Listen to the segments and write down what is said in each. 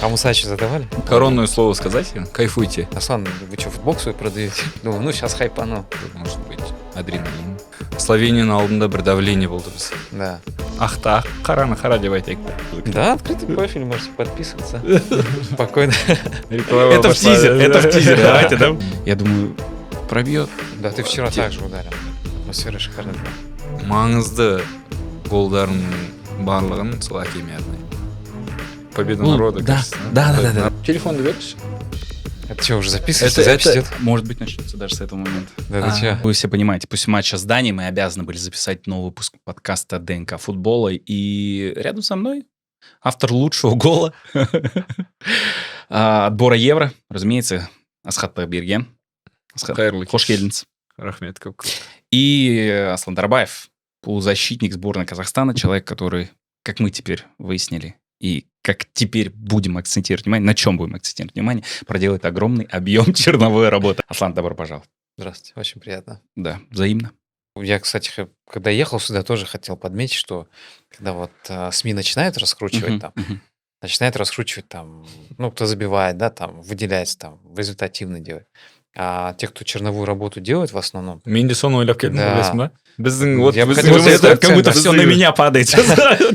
А Мусачи задавали? Коронное слово сказать? Кайфуйте. Аслан, вы что, футбол свой продаете? Думаю, ну сейчас хайпану. Может быть, адреналин. Словенияның алдында бір давление болды біз. Да. Ақта қараны қара деп айтайық. Да, открытый профиль, можете подписываться. Спокойно. Это в тизере, давайте, да? Я думаю, пробьет. Да, ты вчера также ударил. Атмосфера шикарная. Маңызды голдардың барлығын сол әкеме арнаймын. Победа Ну, народа, да, кажется. да. Телефонды берші. Это что, уже записывается? Это- Запись идет? Может быть, начнется даже с этого момента. Да ты чё? Вы все понимаете, после матча с Данией мы обязаны были записать новый выпуск подкаста ДНК футбола. И рядом со мной автор лучшего гола отбора Евро, разумеется, Асхат Тагберген. Қайырлы кеш. Хош келдіңіз. Рахмет көп. И Аслан Дарбаев, полузащитник сборной Казахстана, человек, который, как мы теперь выяснили, и как теперь будем акцентировать внимание, на чем будем акцентировать внимание, проделает огромный объем черновой работы. Аслан, добро пожаловать. Здравствуйте, очень приятно. Да, взаимно. Я, кстати, когда ехал сюда, тоже хотел подметить, что когда вот СМИ начинают раскручивать там, начинает раскручивать там, ну, кто забивает, да, там, выделяется там, результативно делать. А те, кто черновую работу делает в основном, Мен де соны ойлап келдім, Да. білесің ба? Біздің вот Я бы біздің хотел жұмыста сделать Как будто акцент, все на меня падает.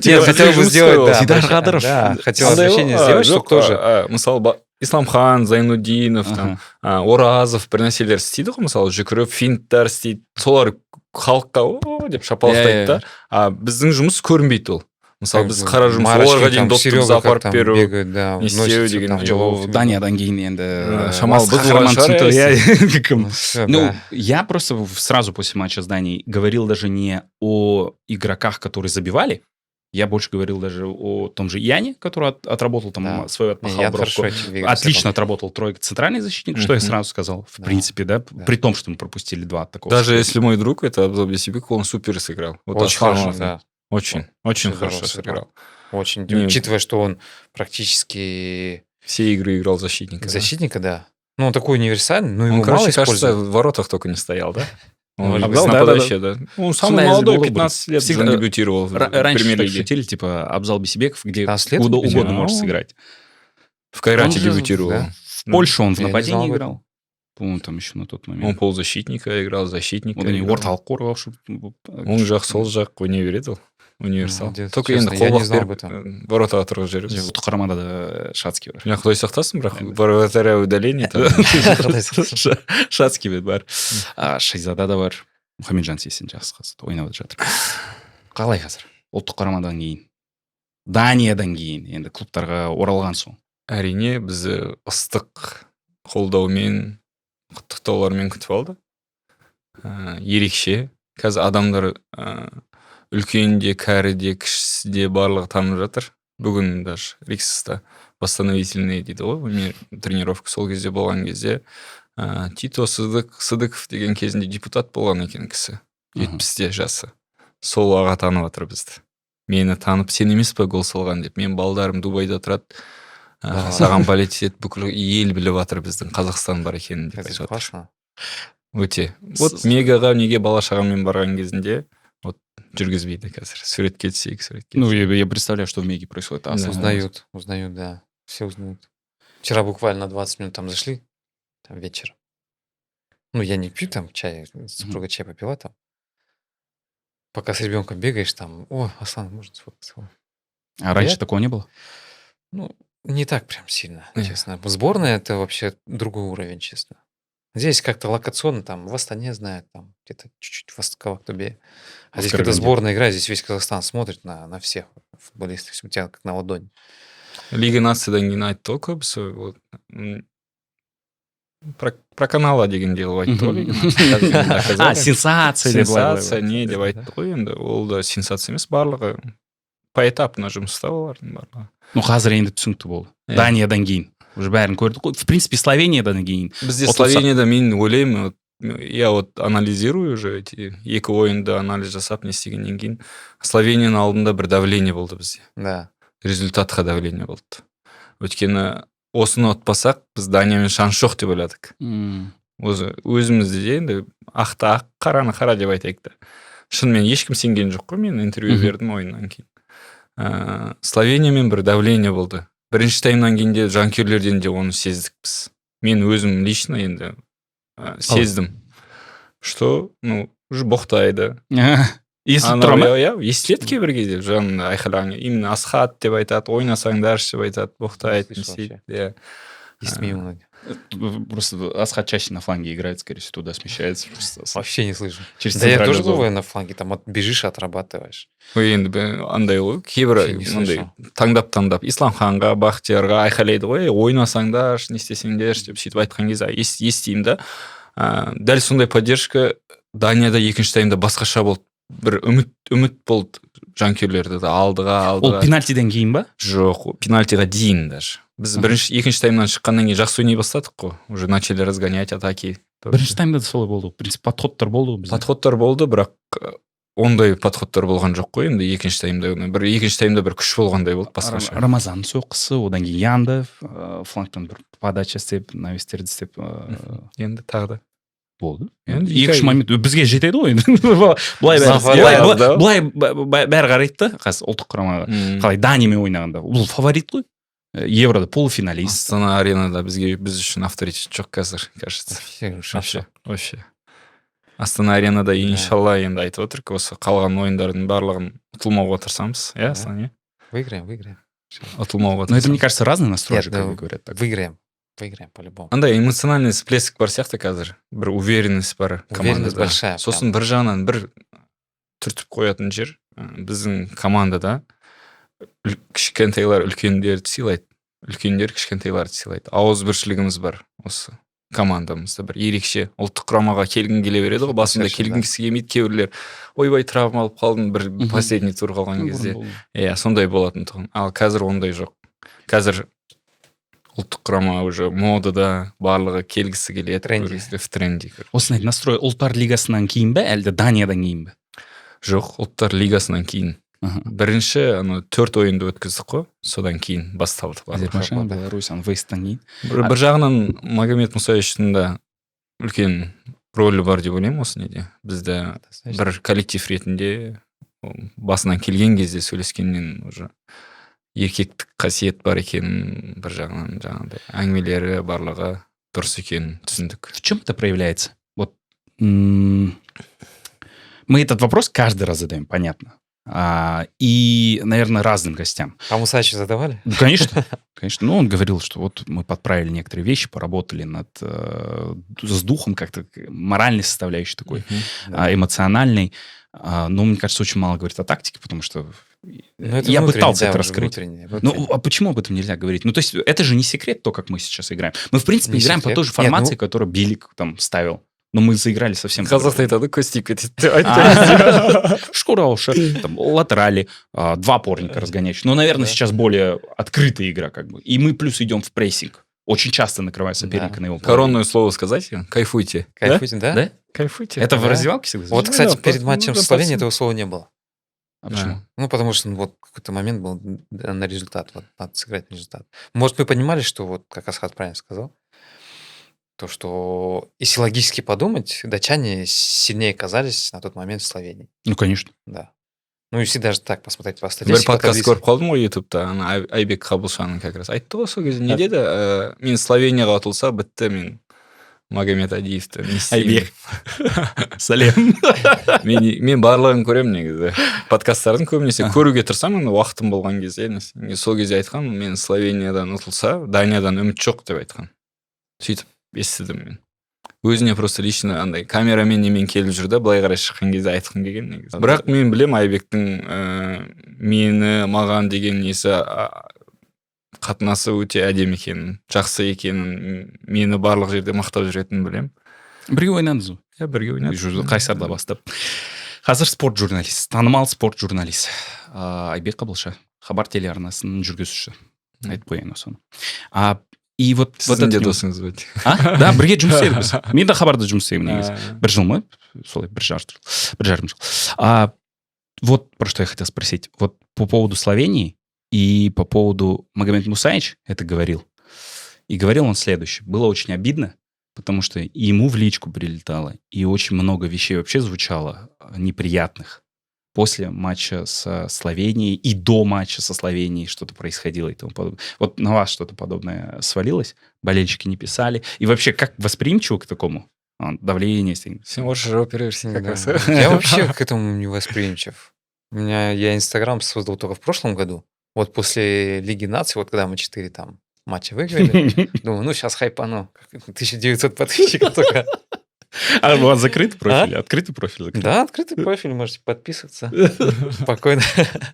я хотел бы сделать, да, Дидар обращение- Кадыров. да, хотел Андай обращение ғой, сделать, чтобы жоқ, тоже... мысалы Исламхан, Зайнуддинов, там, Оразов бір нәрселер істейді ғой, мысалы жүгіріп, финттар істейді. Солар халыққа о деп шапалақтайды да. А біздің жұмыс көрінбейді ол. Мысалы біз қара жұмыс Марочкин оларға дейін там, допты Серега как апарып там беру. бегает, да, не істеу носится деген там, жоқ. голову- Даниядан кейін енді Шамал басқа бұзылған қаһарман шығар, түсінікті, иә. Кім? Всё, Ну, да. я просто сразу после матча с Данией говорил даже не о игроках, которые забивали, я больше говорил даже о том же Яне, который отработал там Да. свою Не, отпахал я бровку. хорошо этим двигался, Отлично отработал тройка центральный защитник, что я Мгм. сразу сказал, в Да. принципе, да, Да. при том, что мы пропустили два такого. Даже соперника. если мой друг, это Абзал Бейсебеков, он супер сыграл. Вот Очень Асхат, хорошо, да. Очень Очень хорошо здорово сыграл. Очень. Не, Учитывая, что он практически Все игры играл защитника. да. защитника, да. Ну, он такой универсальный, но Он, его мало короче, кажется, используют. в воротах только не стоял, да? Он Может быть. Абзал, Да, да, нападающий, да. Он самый Сюда молодой, из Голубы. 15 лет Всегда- уже дебютировал в Раньше так премьер-лиге. шутили, типа, Абзал Бейсебеков, где 15 лет куда дебютировал? угодно может Ну, сыграть. В Кайрате Он же, дебютировал. да. В Польше он в Я не нападении знал об этом. играл. По-моему, там еще на тот Он момент. полузащитника играл, защитника одан кейін играл. орталық қорғаушы. Он жақ, сол жақ ойнай береді ол. Универсал. Молодец, Только честно, енді я не қолғап знал об беріп этом. воротаға тұрғызып жібереді. Ұлттық құрамада да Шацкий бар. Мені Құдай сақтасын, бірақ вратаря удаление там. Шацкий бар. Шайзада да бар. Мұхамеджан Сейсен жақсы қатысты, ойнап жатыр. Қалай қазір? Ұлттық құрамадан кейін, Даниядан кейін, енді клубтарға оралған соң. Әрине, бізді ыстық қолдаумен, құттықтаулармен күтіп алды. Ерекше. Қазір адамдар үлкен де, кәрі де, кішісі де барлығы танып жатыр. Бүгін даже Риксста восстановительный дейді ғой, тренировка сол кезде болған кезде. Тито Сыдыков деген кезінде депутат болған екен кісі. 70-те жасы. Сол аға танып жатыр бізді. Мені танып, сен емес па гол салған деп. Мен балдарым Дубайда тұрады. Саған болеть етеді, бүкіл ел біліп жатыр біздің Қазақстан бар екенін деп Это айтып жатыр. классно. Өте. Вот мегаға неге бала шағаммен барған кезінде вот жүргізбейді қазір. Суретке түсейік, суретке. Ну, я представляю, что в Меге происходит. Да. Узнают, да. Все узнают. Вчера буквально 20 минут там зашли, там вечером. Ну, я не пью там чай, супруга чай попила там. Пока с ребенком бегаешь там, о, Аслан, может, сфоткать? А раньше Нет? такого не было? Ну, не так прям сильно, Не. честно. Сборная это вообще другой уровень, честно. Здесь как-то локационно, там, в Астане знают, там, где-то чуть-чуть в Актобе. А В здесь, когда Караганде. сборная играет, здесь весь Казахстан смотрит на всех футболистов, у тебя как на ладони. Лига нациядан кейін айтты ғой көбісі. Вот, про канала деген дело айтты ғой. Лига нациядан кейін доказали. Сенсация. деп Сенсация былай- не деп айтты ғой енді. Ол да сенсация емес, барлығы поэтапно жұмыста олардың барлығы. Ну, қазір енді түсінікті болды. Иә. Даниядан кейін. Уже бәрін көрдік қой. В принципе, Словениядан кейін. Бізде Вот Словенияда мен ойлаймын, вот, я вот анализирую уже эти екі ойынды анализ жасап не істегеннен кейін Словенияның алдында бір давление болды бізде. Да. Результатқа давление болды. Өйткені осыны ұтпасақ, біз Даниямен шанс жоқ деп ойладық. Өзімізде де енді ақты ақ, қараны қара деп айтайық та. Шынымен ешкім сенген жоқ қой, мен интервью Мгм. бердім ойыннан кейін. Словениямен бір давление болды. бірінші таймнан кейін де жанкүйерлерден де оны сездік біз. Мен өзім лично енді сездім, что, уже боқтайды. Естіліп тұра ма? Иә, естіледі кейбір кезде жанында айқайлаған. Именно асхат деп айтады, ойнасаңдаршы деп айтады, боқтайды. Иә. Естімеймін. Просто Асхат чаще на фланге играет, скорее всего, туда смещается. Вообще не слышу. Да я тоже бываю на фланге, там бежишь, отрабатываешь. Енді андай ғой, кейбір таңдап Исламханға, Бахтиярға айқайлайды ғой, ойнасаңдаршы, не істесеңдерші деп сөйтіп айтқан кезде естимін да. Дәл сондай поддержка Данияда екінші таймда басқаша болды. Бір үміт болды жанкүйерлерді де алдыға. Ол пенальтиден кейін ба? Жоқ, пенальтиға дейін даже. Біз екінші таймнан шыққаннан кейін жақсы ойнай бастадық қой. Уже начали разгонять атаки. Бірінші таймда да солай болды. В принципе, подходтар болды. Подходтар болды, бірақ ондай подходтар болған жоқ қой енді екінші таймда. Екінші таймда бір күш болғандай болды басқаша. Рамазан соққысы, одан кейін Янды флангтан бір подача істеп, навестерді істеп. Енді тағы да. Болды. Екі-үш момент бізге жетеді ғой енді. Былай бәрі қарайды да, қазір ұлттық құрамаға. Қалай Даниямен ойнағанда. Бұл фаворит қой. Еврода полуфиналист. Астана аренада біз үшін авторитет жоқ қазір, кажется. Вообще. Астана аренада иншалла енді айтып отырық, осы қалған ойындардың барлығын ұтылмауға тырысамыз. Иә, Астана? Выиграем. Ұтылмауға тырысамыз. Но это, мне кажется, разный настрой, как говорят. Выиграем по-любому. Андай эмоциональный всплеск бар сияқты қазір. Бір уверенность бар командада. Уверенность большая. Сосын бір жағынан бір түртіп қоятын жер біздің командада кішкентайлар үлкендерді сыйлайды. Үлкендер кішкентайларды сыйлайды. Ауызбіршілігіміз бар осы командамызда. Бір ерекше ұлттық құрамаға келгін келе береді ғой. Басында келгісі келмейді кейбіреулер. Ойбай травма алып қалдым бір последний тур қалған кезде. Иә, сондай болатын тұғын. Ал қазір ондай жоқ. Қазір ұлттық құрама уже модада барлығы келгісі келеді. В тренде. Осындай настрой ұлттар лигасынан кейін бе, әлде Даниядан кейін бе? Жоқ, ұлттар лигасынан кейін. Бірінші 4 ойынды өткіздік қой, содан кейін басталды. Азербайжан, Беларусь, Весттан кейін. Бір жағынан Магомед Мусаевичтің да үлкен рөлі бар деп ойлаймын осы неде. Бізді бір коллектив ретінде басынан келген кезде сөйлескеннен уже еркектік қасиет бар екенін бір жағынан жаңағыдай әңгімелері барлығы дұрыс екенін түсіндік. В чем это проявляется? Вот мы этот вопрос каждый раз задаем, понятно. И, наверное, разным гостям. А Мусаевичу задавали? Ну, конечно. Ну, он говорил, что вот мы подправили некоторые вещи, поработали с духом как-то, моральной составляющей такой, эмоциональной. Но, мне кажется, очень мало говорит о тактике, потому что я пытался это раскрыть. Ну, а почему об этом нельзя говорить? Ну, то есть, это же не секрет, то, как мы сейчас играем. Мы, в принципе, играем по той же формации, которую Билик там ставил. Но мы заиграли совсем... Қазақта айтады, Костик. Шкурауши, латерали, 2 опорника разгоняющие. Но, наверное, сейчас более открытая игра, как бы. И мы плюс идем в прессинг. Очень часто накрывая соперника на его половину. Коронное слово сказать? Кайфуйте. Кайфуйте, да? Кайфуйте. Это в раздевалке всегда? Вот, кстати, перед матчем с Словенией этого слова не было. А почему? Ну, потому что вот какой-то момент был на результат. Вот, надо сыграть на результат. Может, мы понимали, что, вот, как Асхат правильно сказал, то, что, если логически подумать, датчане сильнее казались на тот момент в Словении. Ну, конечно. Да. Ну, если даже так посмотреть по статистике. Бір подкаст көріп қалдым ғой ютубта, Айбек Қабылшаның как раз айтты ғой сол кезде. Не деді? Мен Словенияға ұтылса, бітті мен Магомед Адиевті. Айбек. Сәлем. Мен барлығын көремін негізі. Подкасттардың көбінесе көруге тырысамын, уақытым болған кезде. Сол кезде айтқан, мен Словениядан ұтылса, Даниядан үміт жоқ деп айтқан. Сөйтіп естідім мен. Өзіне просто лично андай камерамен немен келіп жүрді, былай қарай шыққан кезде айтқым келген негізі. Бірақ мен білем Айбектің маған деген несі қатынасы өте әдемі екенін, жақсы екенін, мені барлық жерде мақтап жүретінін білем. Бірге ойнадыңыз ғой? Иә, бірге ойнадық. Қайсарда бастап. Қазір спорт журналист, танымал спорт журналист. Айбек Қабылша, Хабар телеарнасының жүргізушісі. Айтып қояйын осыны. И вот сіздің де досыңыз ба? Да, бірге жұмыс істедік біз. Мен де Хабарда жұмыс істеймін негізі. 1 жыл ма? Солай, 1,5 жыл. Вот про что я хотел спросить. Вот по поводу Словении и по поводу Магомед Мусаевич это говорил. И говорил он следующее. Было очень обидно, потому что и ему в личку прилетало, и очень много вещей вообще звучало неприятных. после матча с Словенией и до матча со Словенией что-то происходило и тому подобное. Вот на вас что-то подобное свалилось? Болельщики не писали? И вообще, как восприимчивы к такому? Давление? Сен можешь жауап бере берсең как Да. раз. Я вообще к этому не восприимчив. Я Инстаграм создал только в прошлом году. Вот после Лиги наций, вот когда мы 4 там матча выиграли, думаю, ну сейчас хайпану. 1900 подписчиков только. А у вас закрытый профиль? Открытый профиль закрытый? Да, открытый профиль, можете подписываться. Спокойно.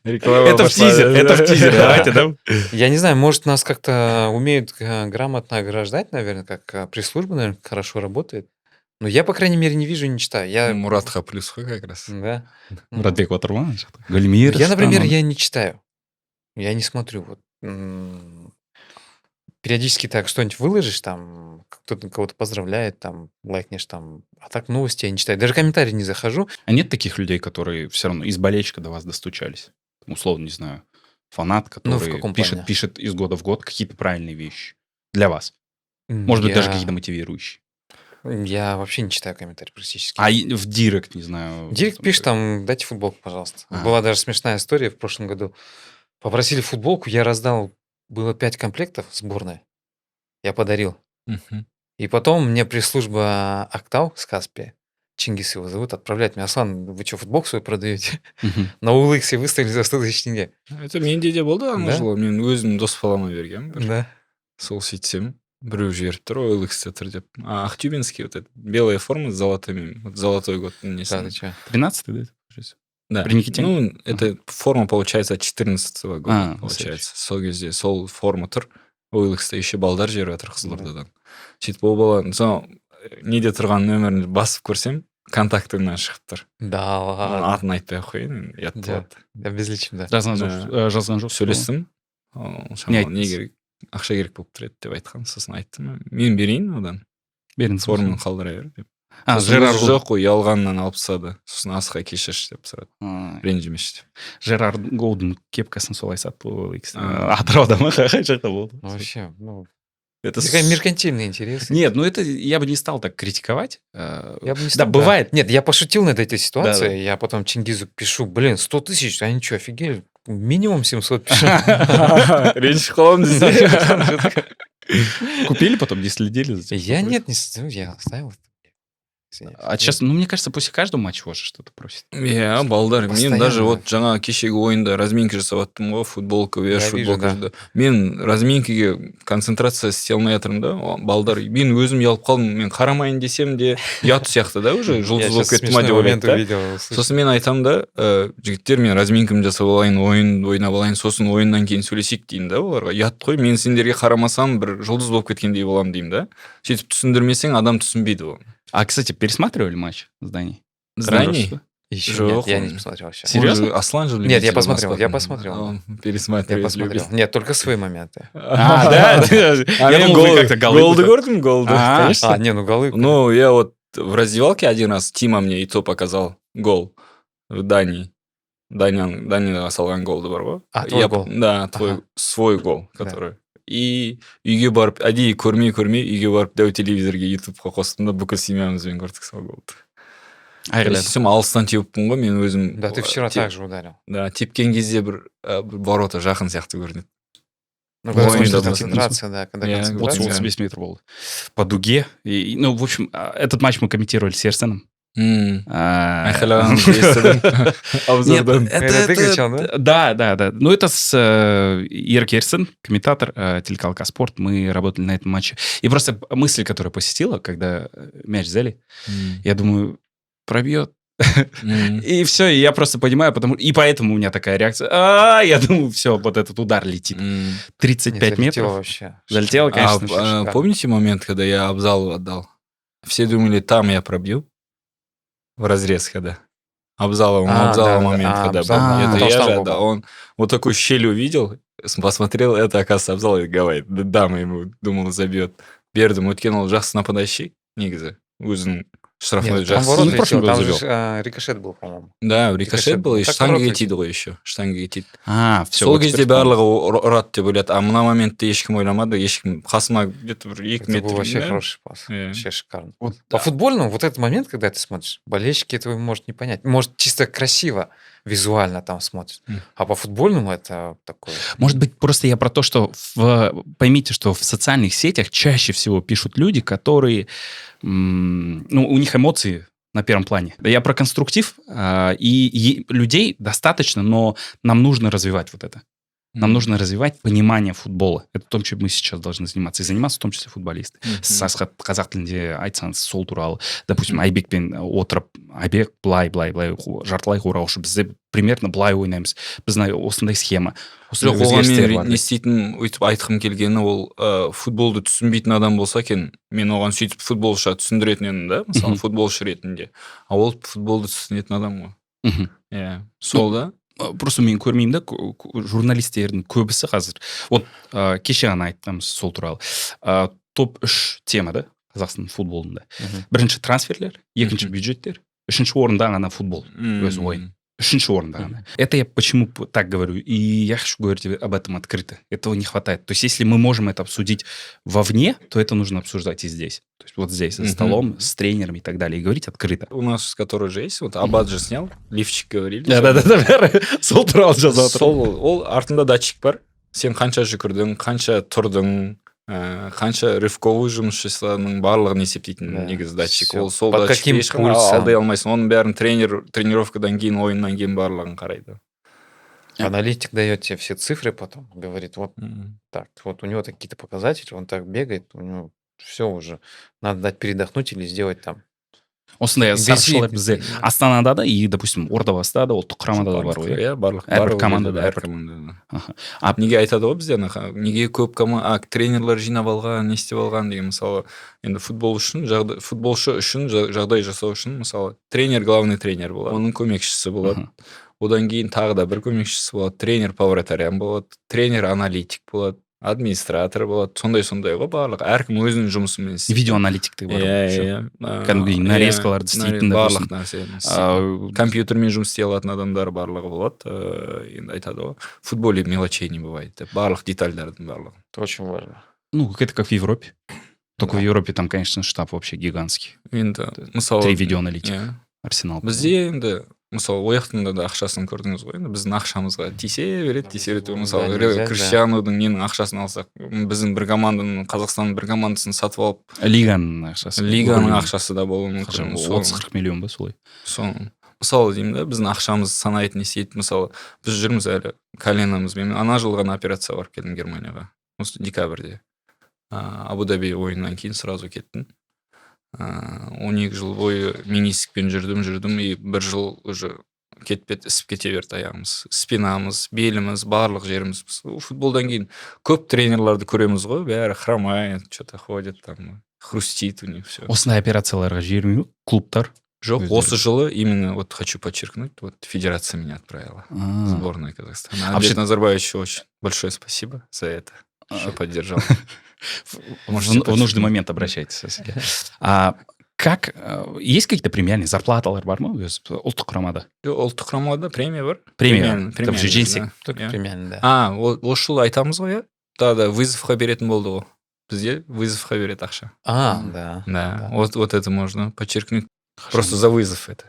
Реклама Это в пошла, тизер, да. это в тизер. Давайте, да? Я не знаю, может, нас как-то умеют грамотно ограждать, наверное, как пресс-служба, наверное, хорошо работает. Но я, по крайней мере, не вижу и не читаю. Я, Муратха плюс қой как раз. да. Muratбек Батырманович. Гульмир. Я, например, Станов. я не читаю. Я не смотрю. Вот, периодически так что-нибудь выложишь, там, кто-то кого-то поздравляет, там, лайкнешь, там, а так новости я не читаю. Даже комментарии не захожу. А нет таких людей, которые все равно из болельщика до вас достучались? Условно, не знаю, фанат, Ну, в который каком плане? пишет из года в год какие-то правильные вещи для вас. Может быть, даже какие-то мотивирующие. Я вообще не читаю комментарии практически. А в директ, не знаю. Директ пишет там, дайте футболку, пожалуйста. А. Была даже смешная история в прошлом году. Попросили футболку, я раздал, было 5 комплектов сборной. Я подарил. Мгм. И потом мне пресс-служба Актау с Каспия, Чингис его зовут, отправляет мне: Аслан, вы что, футболку свою продаете? Мгм. На OLX выставили за 100 тысяч тенге. Это менде де болды ана Да? жылы. Мен өзім дос балама бергенмін бір. Да. Сол сөйтсем біреу жіберіп тұр OLX-те тұр деп. А Ақтюбинский, вот это белая форма с золотыми, вот золотой год Да, несін. ты чё? 13-й, да? получается? Да. При Никитяне? Ну, это форма, получается, от 14-го года, А, получается. Сол кезде сол форма тұр. OLX-те еще балдар жіберіп жатыр Қызылордадан. Сөйтіп ол бала, сол неде тұрған нөмірін басып көрсем, контактыңнан шығып тұр. Да ладно. Атын айтпай ақ қояйын, ұят Да. болады. Я безличим, да. жазған жоқ. Сөйлестім. Не Шамалы не айттыңыз? керек, ақша керек болып тұр еді деп айтқан. Сосын айттым, мен берейін одан. Беріңіз. Форманы қалдыра бер деп. А, Сосын Жерар өзі жоқ қой, ұялғаннан алып тастады. Сосын асқа кешірші деп сұрады. Ренжімеші деп. Жерар Голдың кепкасын солай сатты ол OLX. А. Атырауда ма? Қай жақта болды? Ну, вообще, ну, Это такая меркантильный интерес. Нет, ну это я бы не стал так критиковать. Я бы не Да, стал, бывает. Нет, я пошутил над этой ситуацией. Да-да. Я потом Чингизу пишу, 100 тысяч, они что, офигели? Минимум 700 пишу. Ренжіп қаламын десе. Купили потом, не следили за тем? Я нет, не с- ну, я оставил. А сейчас, ну, мне кажется, после каждого матча уже что-то просит. Иә, балдар. Мен Постоянно. даже вот жаңа кешегі ойында разминка жасап жаттым ғой, футболка, Я веш, вижу, футболка. да. Мен разминкаге концентрация істей алмай жатырмын да. Балдар, мен өзім ұялып қалдым. Мен қарамайын десем де ұят сияқты да, уже Я жұлдыз болып сейчас кетті ма смешной деп момент ойлайды да. увидел. услышал. Сосын мен айтамын да, жігіттер, мен разминкамды жасап алайын, ойын ойнап алайын, сосын ойыннан кейін сөйлесейік деймін да оларға. Ұят қой, мен сендерге қарамасам бір жұлдыз болып кеткендей боламын деймін да. Сөйтіп түсіндірмесең адам түсінбейді оны. А, кстати, пересматривали матч зданий? Зданий? Еще Жоқ, нет, я он- не посмотрел вообще. Серьезно? Он же Аслан же Нет, любитель я у нас посмотрел, я потом. посмотрел. Он Я пересматривает, посмотрел. любит. Нет, только свои моменты. А, да? А Я мен думал, вы как-то голы голды потом. көрдім, голды, А, конечно. Не, ну голы. Ну, я вот в раздевалке один раз Тима мне и то показал гол в Дании. Данияға салған голды бар ғой. твой гол? Да, твой, Ага. свой гол, который. И үйге барып, әдейі көрмей, үйге барып дәу телевизорге ютубқа қостым да бүкіл семьямызбен көрдік сол голды. Айғайлады. Сөйтсем алыстан теуіппін ғой, мен өзім. Да, ты вчера так же ударил. Да, тепкен кезде бір ворота жақын сияқты көрінеді. Ну, когда Ой, смотришь, да, концентрация, да, когда Я концентрация. 80 метров был. По дуге. И, ну, в общем, этот матч мы комментировали с Ерсеном. Айқайлаған естідім обзордан. Это ты кричал, да? Да. Ну, это с Ерк Ерсен, комментатор телеканала Каспорт. Мы работали на этом матче. И просто мысль, которая посетила, когда мяч взяли, я думаю, пробьет. И все, и я просто понимаю, и поэтому у меня такая реакция. Я думаю, все, вот этот удар летит. 35 залетело метров. вообще. Залетело, конечно. шикарно. Помните момент, когда я Абзалу отдал? Все думали, там я пробью. В разрез, когда. Абзалова да, момент, когда Абзал, был. да. Это Там я штангу же был. отдал. Он вот такую щель увидел, посмотрел, это, оказывается, Абзал и говорит, да, мы ему, думал, забьет. Бердім, өткен ол жақсы нападающий, негізі. Өзінің штрафной Нет, там жақсы. ворот Ну, в прошлом летел, году там забил. же рикошет был, по-моему. Да, рикошет был, и Так штангеге ворот тиді ғой еще. Штангеге тиді. Все. Сол кезде барлығы ұрады деп ойлады. А мына моментте ешкім ойламады, ешкім қасыма где-то бір 2 Это был метр. вообще да? хороший пас. Иә. Вообще шикарно. Вот, По футбольному вот этот момент, когда ты смотришь, болельщики этого может не понять. Может, чисто красиво. визуально там смотрят. А по футбольному это такое... Может быть, просто я про то, что поймите, что в социальных сетях чаще всего пишут люди, которые, ну, у них эмоции на первом плане. Я про конструктив, и людей достаточно, но нам нужно развивать вот это. Нам нужно развивать понимание футбола. Это то, чем мы сейчас должны заниматься. И заниматься в том числе футболисты. Қазақ тілінде айтсаңыз сол туралы. Допустим, Айбекпен отырып, Айбек былай жартылай қорғаушы. Бізде примерно былай ойнаймыз. Біздің осындай схема. Жоқ, оған мен не істейтін, өйтіп айтқым келгені, ол футболды түсінбейтін адам болса екен, мен оған сөйтіп футболша түсіндіретін едім, да? Мысалы, футболшы ретінде. А ол футболды түсінетін адам ғой. Иә, сол да. Просто мен көрмеймін да, журналистердің көбісі қазір. Вот кеше ғана айтқанбыз сол туралы. Топ-3 тема да, Қазақстан футболында. Бірінші трансферлер, екінші бюджеттер, үшінші орында ғана футбол, өз ойын. Үшінші орында ғана. Это я почему так говорю, и я хочу говорить об этом открыто. Этого не хватает. То есть, если мы можем это обсудить вовне, то это нужно обсуждать и здесь. То есть, вот здесь, за столом, с тренерами и так далее, и говорить открыто. У нас, который же есть, вот Аббат же снял, лифчик говорили. Да. Сол туралы жазып отыр. Ол артында датчик бар. Сен қанша жүгірдің, қанша тұрдың, қанша рывковый жұмысшыларының барлығын есептейтін негізі датчик. Ол сол датчик ешқандай алдай алмайсың. Оның бәрін тренировкадан кейін, ойыннан кейін барлығын қарайды. Аналитик дает тебе все цифры потом, говорит, вот так, вот у него какие-то показатели, он так бегает, у него все уже, надо дать передохнуть или сделать там. Осындай сарапшылар бізде Астанада да, и, допустим, Ордабасыда да, ұлттық құрамада да бар ғой. Иә, барлық командада. Неге айтады ғой бізде, неге көп тренерлер жинап алған, не істеп алған деген, мысалы, енді футболшы үшін жағдай жасау үшін, мысалы, тренер, главный тренер болады, оның көмекшісі болады. Одан кейін тағы да бір көмекшісі болады, тренер по вратарям болады, тренер аналитик болады, администратор болады, сондай ғой барлық. Әркім өзінің жұмысымен істейді. Видеоаналитикті бар. Кәдімгі нарезкаларды істейтін барлық нәрсе. Компьютермен жұмыс істей алатын адамдар барлығы болады. Енді айтады ғой. В футболе мелочей не бывает. Барлық детальдардың барлығы. Это очень важно. Ну, это как в Европе. Только в Европе там, конечно, штаб вообще гигантский. Енді, мысалы, 3 видеоаналитика. Арсенал. Бізде енді мысалы, ояқтында да ақшасын көрдіңіз ғой, біздің ақшамызға тисе береді. Мысалы, Криштианудың ненің ақшасын алсақ, біздің бір команданың, Қазақстанның бір командасын сатып алып, Лиганың ақшасы. Лиганың ақшасы да болуы мүмкін. 30-40 миллион ба солай? Мысалы, деймін да, біздің ақшамыз санайтын есейді. Мысалы, біз жүрміз әлі коленомызбен. Ана жылы ғана операция барып келдім Германияға. Осы декабрьде. Абу-Даби ойыннан кейін сразу кеттім. 12 жыл бойы менискпен жүрдім, и бір жыл уже ісіп кете берді аяғымыз. Спинамыз, беліміз, барлық жеріміз. Футболдан кейін көп тренерларды көреміз ғой, бәрі хромает, что-то ходит, там, хрустит у них все. Осындай операцияларға жібермей клубтар? Жоқ, осы жылы именно, вот хочу подчеркнуть, вот федерация меня отправила. Сборная Казахстана. Абдет Назарбаевичу очень большое спасибо за это, что поддержал. В нужный момент обращайтесь. Как, есть какие-то премиальные зарплаталар бар ма ұлттық құрамада? Ұлттық құрамада премия бар. Премия, там же жеңсек. Премиальный, да. Осы жылы айтамыз ғой, иә? Да, вызовқа беретін болды ғой. Бізде вызовқа береді ақша. Да. Да, вот это можно подчеркнуть. Просто за вызов это.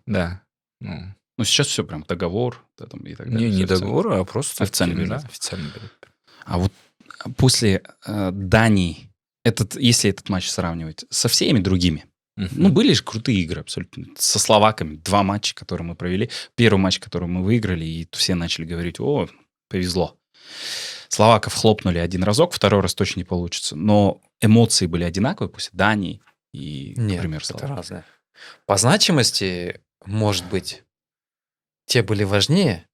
Да. Ну, сейчас все прям договор и так далее. Не договор, а просто официальный. Официальный. А вот после Дании, если этот матч сравнивать со всеми другими, ну, были же крутые игры абсолютно. Со словаками 2 матча, которые мы провели. Первый матч, который мы выиграли, и все начали говорить, о, повезло. Словаков хлопнули 1 разок, 2-й раз точно не получится. Но эмоции были одинаковые после Дании и, например, Словакии. Это разное. По значимости, может быть, те были важнее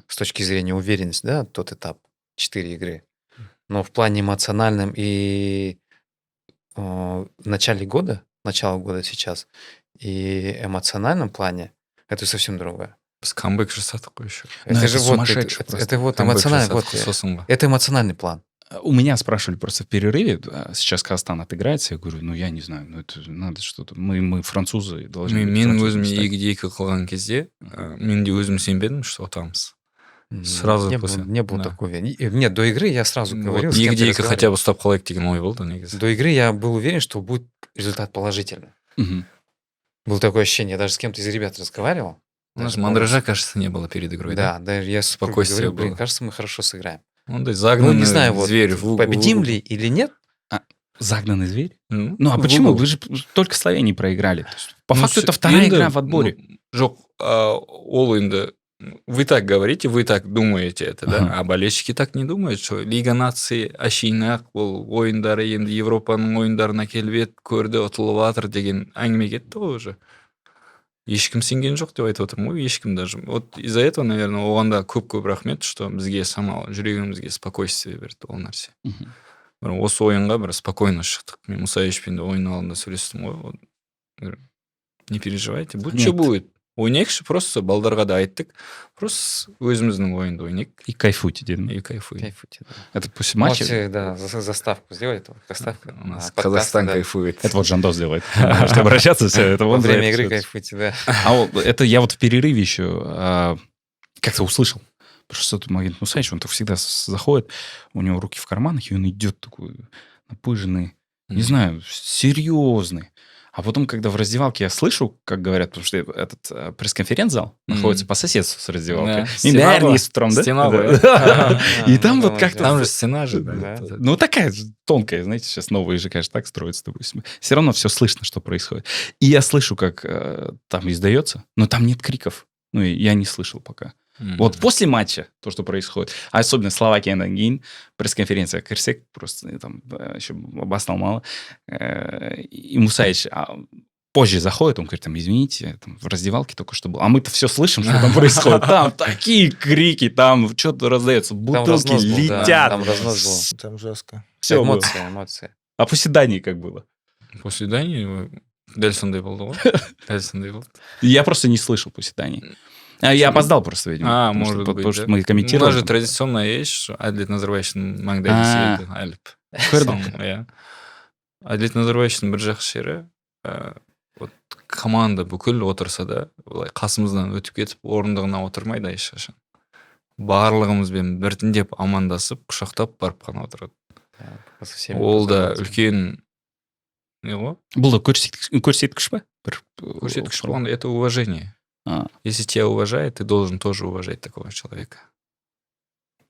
с точки зрения уверенности, да, тот этап, 4 игры. Но в плане эмоциональном и в начало года сейчас, и эмоциональном плане это совсем другое. Камбэк жасадық қой еще. Это же сумасшедший. Это вот эмоциональный. Это эмоциональный план. У меня спрашивали просто в перерыве, сейчас Казахстан отыграется, я говорю, ну я не знаю, ну это надо что-то, мы французы должны. Мен өзім егде-екі қылған кезде, мен де өзім сенбедім, что ұтамыз. Сразу не был такой уверен. Нет, до игры я сразу говорил. Егде-екі хотя бы ұстап қалайық деген ой болды негізі. До игры я был уверен, что будет результат положительный. Было такое ощущение, я даже с кем-то из ребят разговаривал. У нас Даже мандража, кажется, не было перед игрой, да? Да, даже я супруге Спокойствие говорю, блин, было. кажется, мы хорошо сыграем. Он да Ну, загнанный не знаю, вот зверь в победим угол. ли или нет. Загнанный зверь? Ну, Ну, а в почему? угол. Вы же только Словении проиграли. То есть, по Ну, факту, с- это вторая енді, игра в отборе. Жоқ, ол енді вы так говорите, вы так думаете это, да? Ага. А болельщики так не думают, что Лига наций ашинақ ол ойындары енді Европаның ойындарына келіп еді, көрді, ұтылып жатыр деген әңгіме кетті ғой уже. Ешкім сенген жоқ деп айтып отырмын ғой, ешкім даже. Вот из-за этого, наверное, оған да көп рахмет, что бізге самал жүрегімізге спокойствие берді ол нәрсе. Мгм. Бір осы ойынға бір спокойно шықтық. Мен Мусаевичпен де ойын алдында сөйлестім ғой. Вот, говорю, не переживайте, будь что Нет. будет. Ойнайықшы, просто балдарға да айттық. Просто өзіміздің ойынды ойнайық И кайфуйте, дедім. и кайфуем. Кайфуйте, да. Это после матча? Можете, да, заставку сделать. Заставка. У нас на подкасты, Казахстан да. кайфует. Это вот Жандос делает. Можете обращаться, все, это Во он за время это игры всё. кайфуйте, да. А вот это я вот в перерыве еще как-то услышал. Потому что тут Магомед Мусаевич, он так всегда заходит, у него руки в карманах, и он идет такой напыженный, не знаю, серьезный. А потом, когда в раздевалке я слышу, как говорят, потому что этот пресс-конференц-зал находится по соседству с раздевалкой. Да, И стена бәріне была. естіп тұрамын, да? Стена Да. была. Да. И А, там ну, вот как-то... Там же стена же, да. Да. Вот это. Ну, такая тонкая, знаете, сейчас новые же, конечно, так строятся, допустим. Все равно все слышно, что происходит. И я слышу, как там издается, но там нет криков. Ну, и я не слышал пока. Вот после матча, то, что происходит, а особенно Словакиядан кейін, пресс-конференция кірсек, просто там еще баснал мало, и Мусаевич позже заходит, он говорит, там, извините, там, в раздевалке только что был. А мы-то все слышим, что там происходит. Там такие крики, там что-то раздается, Там бутылки разнос был, да, летят. там разнос был. Там жестко. Все было. Эмоции. А после Дании как было? После Дании дәл сондай болды ғой. Дәл сондай болды. Я просто не слышал после Дании. Я опоздал просто, видимо. потому может что, быть, потому что да. мы У комментировали. нас же там. традиционная вещь, что Әділет Назарбаевичтың маңдай А. бесігі әліп. Көрдім. Иә. Әділет Назарбаевичтың бір жақсы жері, вот команда бүкіл отырса да, былай қасымыздан өтіп кетіп, орындығына отырмайды ешқашан. Барлығымызбен біртіндеп амандасып, құшақтап барып қана отырады. Да, со всеми Ол да поздороваться. үлкен не ғой? Бұл да көрсеткіш па? Бір, Көрсеткіш болғанда это уважение. А. Если тебя уважают, ты должен тоже уважать такого человека.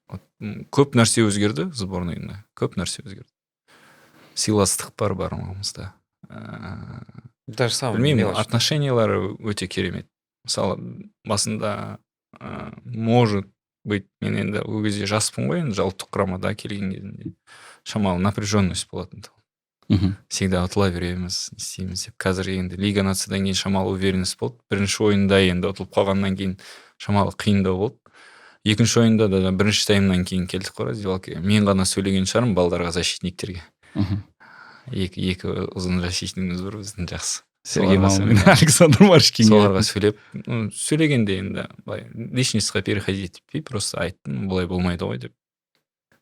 Вот, көп нәрсе өзгерді сборныйында. Көп нәрсе өзгерді. Сыйластық бар барымызда. Даже самое Білмеймін, мелочь. отношениялары өте керемет. Мысалы, басында может быть, мен енді ол кезде жаспын ғой, енді ұлттық құрамада келген кезінде. Шамалы напряженность болатын. Мгм. Всегда ұтыла береміз, не істейміз деп. Қазір енді Лига нациядан кейін шамалы уверенность болды. Бірінші ойында енді ұтылып қалғаннан кейін шамалы қиындау болды. Екінші ойында да бірінші таймнан кейін келдік қой раздевалкаға. Мен ғана сөйлеген шығармын балдарға, защитниктерге. Мгм. Екі ұзын защитникіміз бар біздің жақсы. Сергей Соларға Малмин, сөйлеп- Александр Маршкин. соларға сөйлеп, сөйлегенде енді былай личностьқа переходить етпей, просто айттым, бұлай болмайды ғой деп.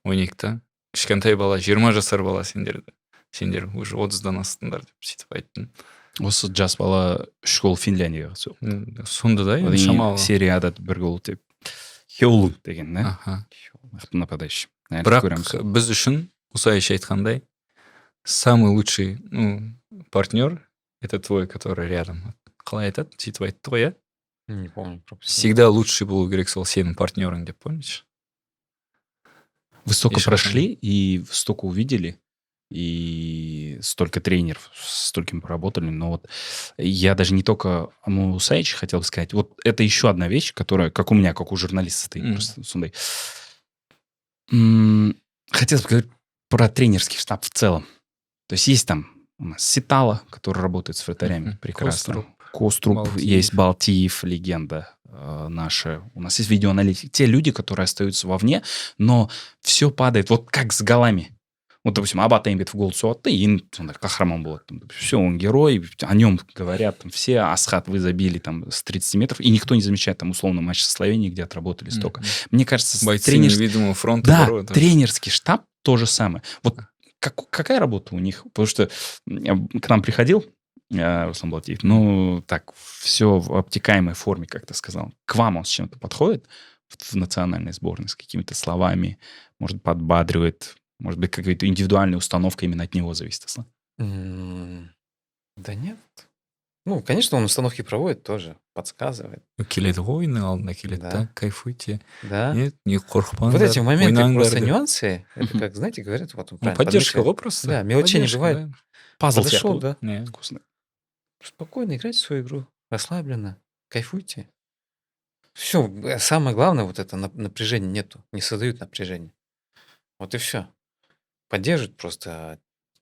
Ойнайық та. Кішкентай бала, 20 жасар бала сендер уже 30-дан астыңдар деп сөйтіп айттым. Осы жас бала 3 гол Финляндияға соқты. Сонда да енді Одан кейін шамалы. серияда 1 гол деп. Хеулун деген, да? Аха. Нападающий. Наверное, көреміз. Бірақ біз үшін Мусаевич айтқандай, самый лучший партнер это твой, который рядом. Қалай айтады? Сөйтіп айтты ғой, иә? Не помню. пропустил. Всегда лучший болу керек сол сенің партнерың деп, помнишь? Вы столько Еще прошли и столько увидели, и столько тренеров, с стольким поработали, но вот я даже не только о Мусаевиче хотел бы сказать, вот это еще одна вещь, которая, как у меня, как у журналиста, ты просто, Сундай. Хотелось бы говорить про тренерский штаб в целом. То есть есть там у нас Ситала, который работает с вратарями, прекрасно. Коструб, Балтиев. есть Балтиев, легенда наша. У нас есть видеоаналитики. Те люди, которые остаются вовне, но все падает. Вот как с голами. Вот, допустим, Абат Эмбет в гол соғады, и Кахраман болады. Все, он герой, о нем говорят там, все. Асхат вы забили там с 30 метров, и никто не замечает там условно матч со Словенией, где отработали столько. Мне кажется, Бойцы невидимого фронта. да, порой, тренерский штаб то же самое. Вот какая работа у них? Потому что к нам приходил Руслан Балтиев, ну, так, все в обтекаемой форме, как ты сказал. К вам он с чем-то подходит в национальной сборной, с какими-то словами, может, подбадривает, может быть, какая-то индивидуальная установка именно от него зависит, Аслан? Да нет. Ну, конечно, он установки проводит тоже, подсказывает. Келеді ғой ойынның алдында келеді Да. да, кайфуйте. Да. Нет, не Вот қорықпаңдар, эти моменты, ойнаңдар просто деп. нюансы, это Мгм. как, знаете, говорят, вот он Ну, правильно поддержка подмечает. ғой просто. Да, мелочей не Поддержка, бывает. да. Пазл Подошел, сияқты да. Не. вкусно. Спокойно играйте в свою игру, расслабленно, кайфуйте. Все, самое главное, вот это напряжение нету, не создают напряжение. Вот и все. Поддерживают просто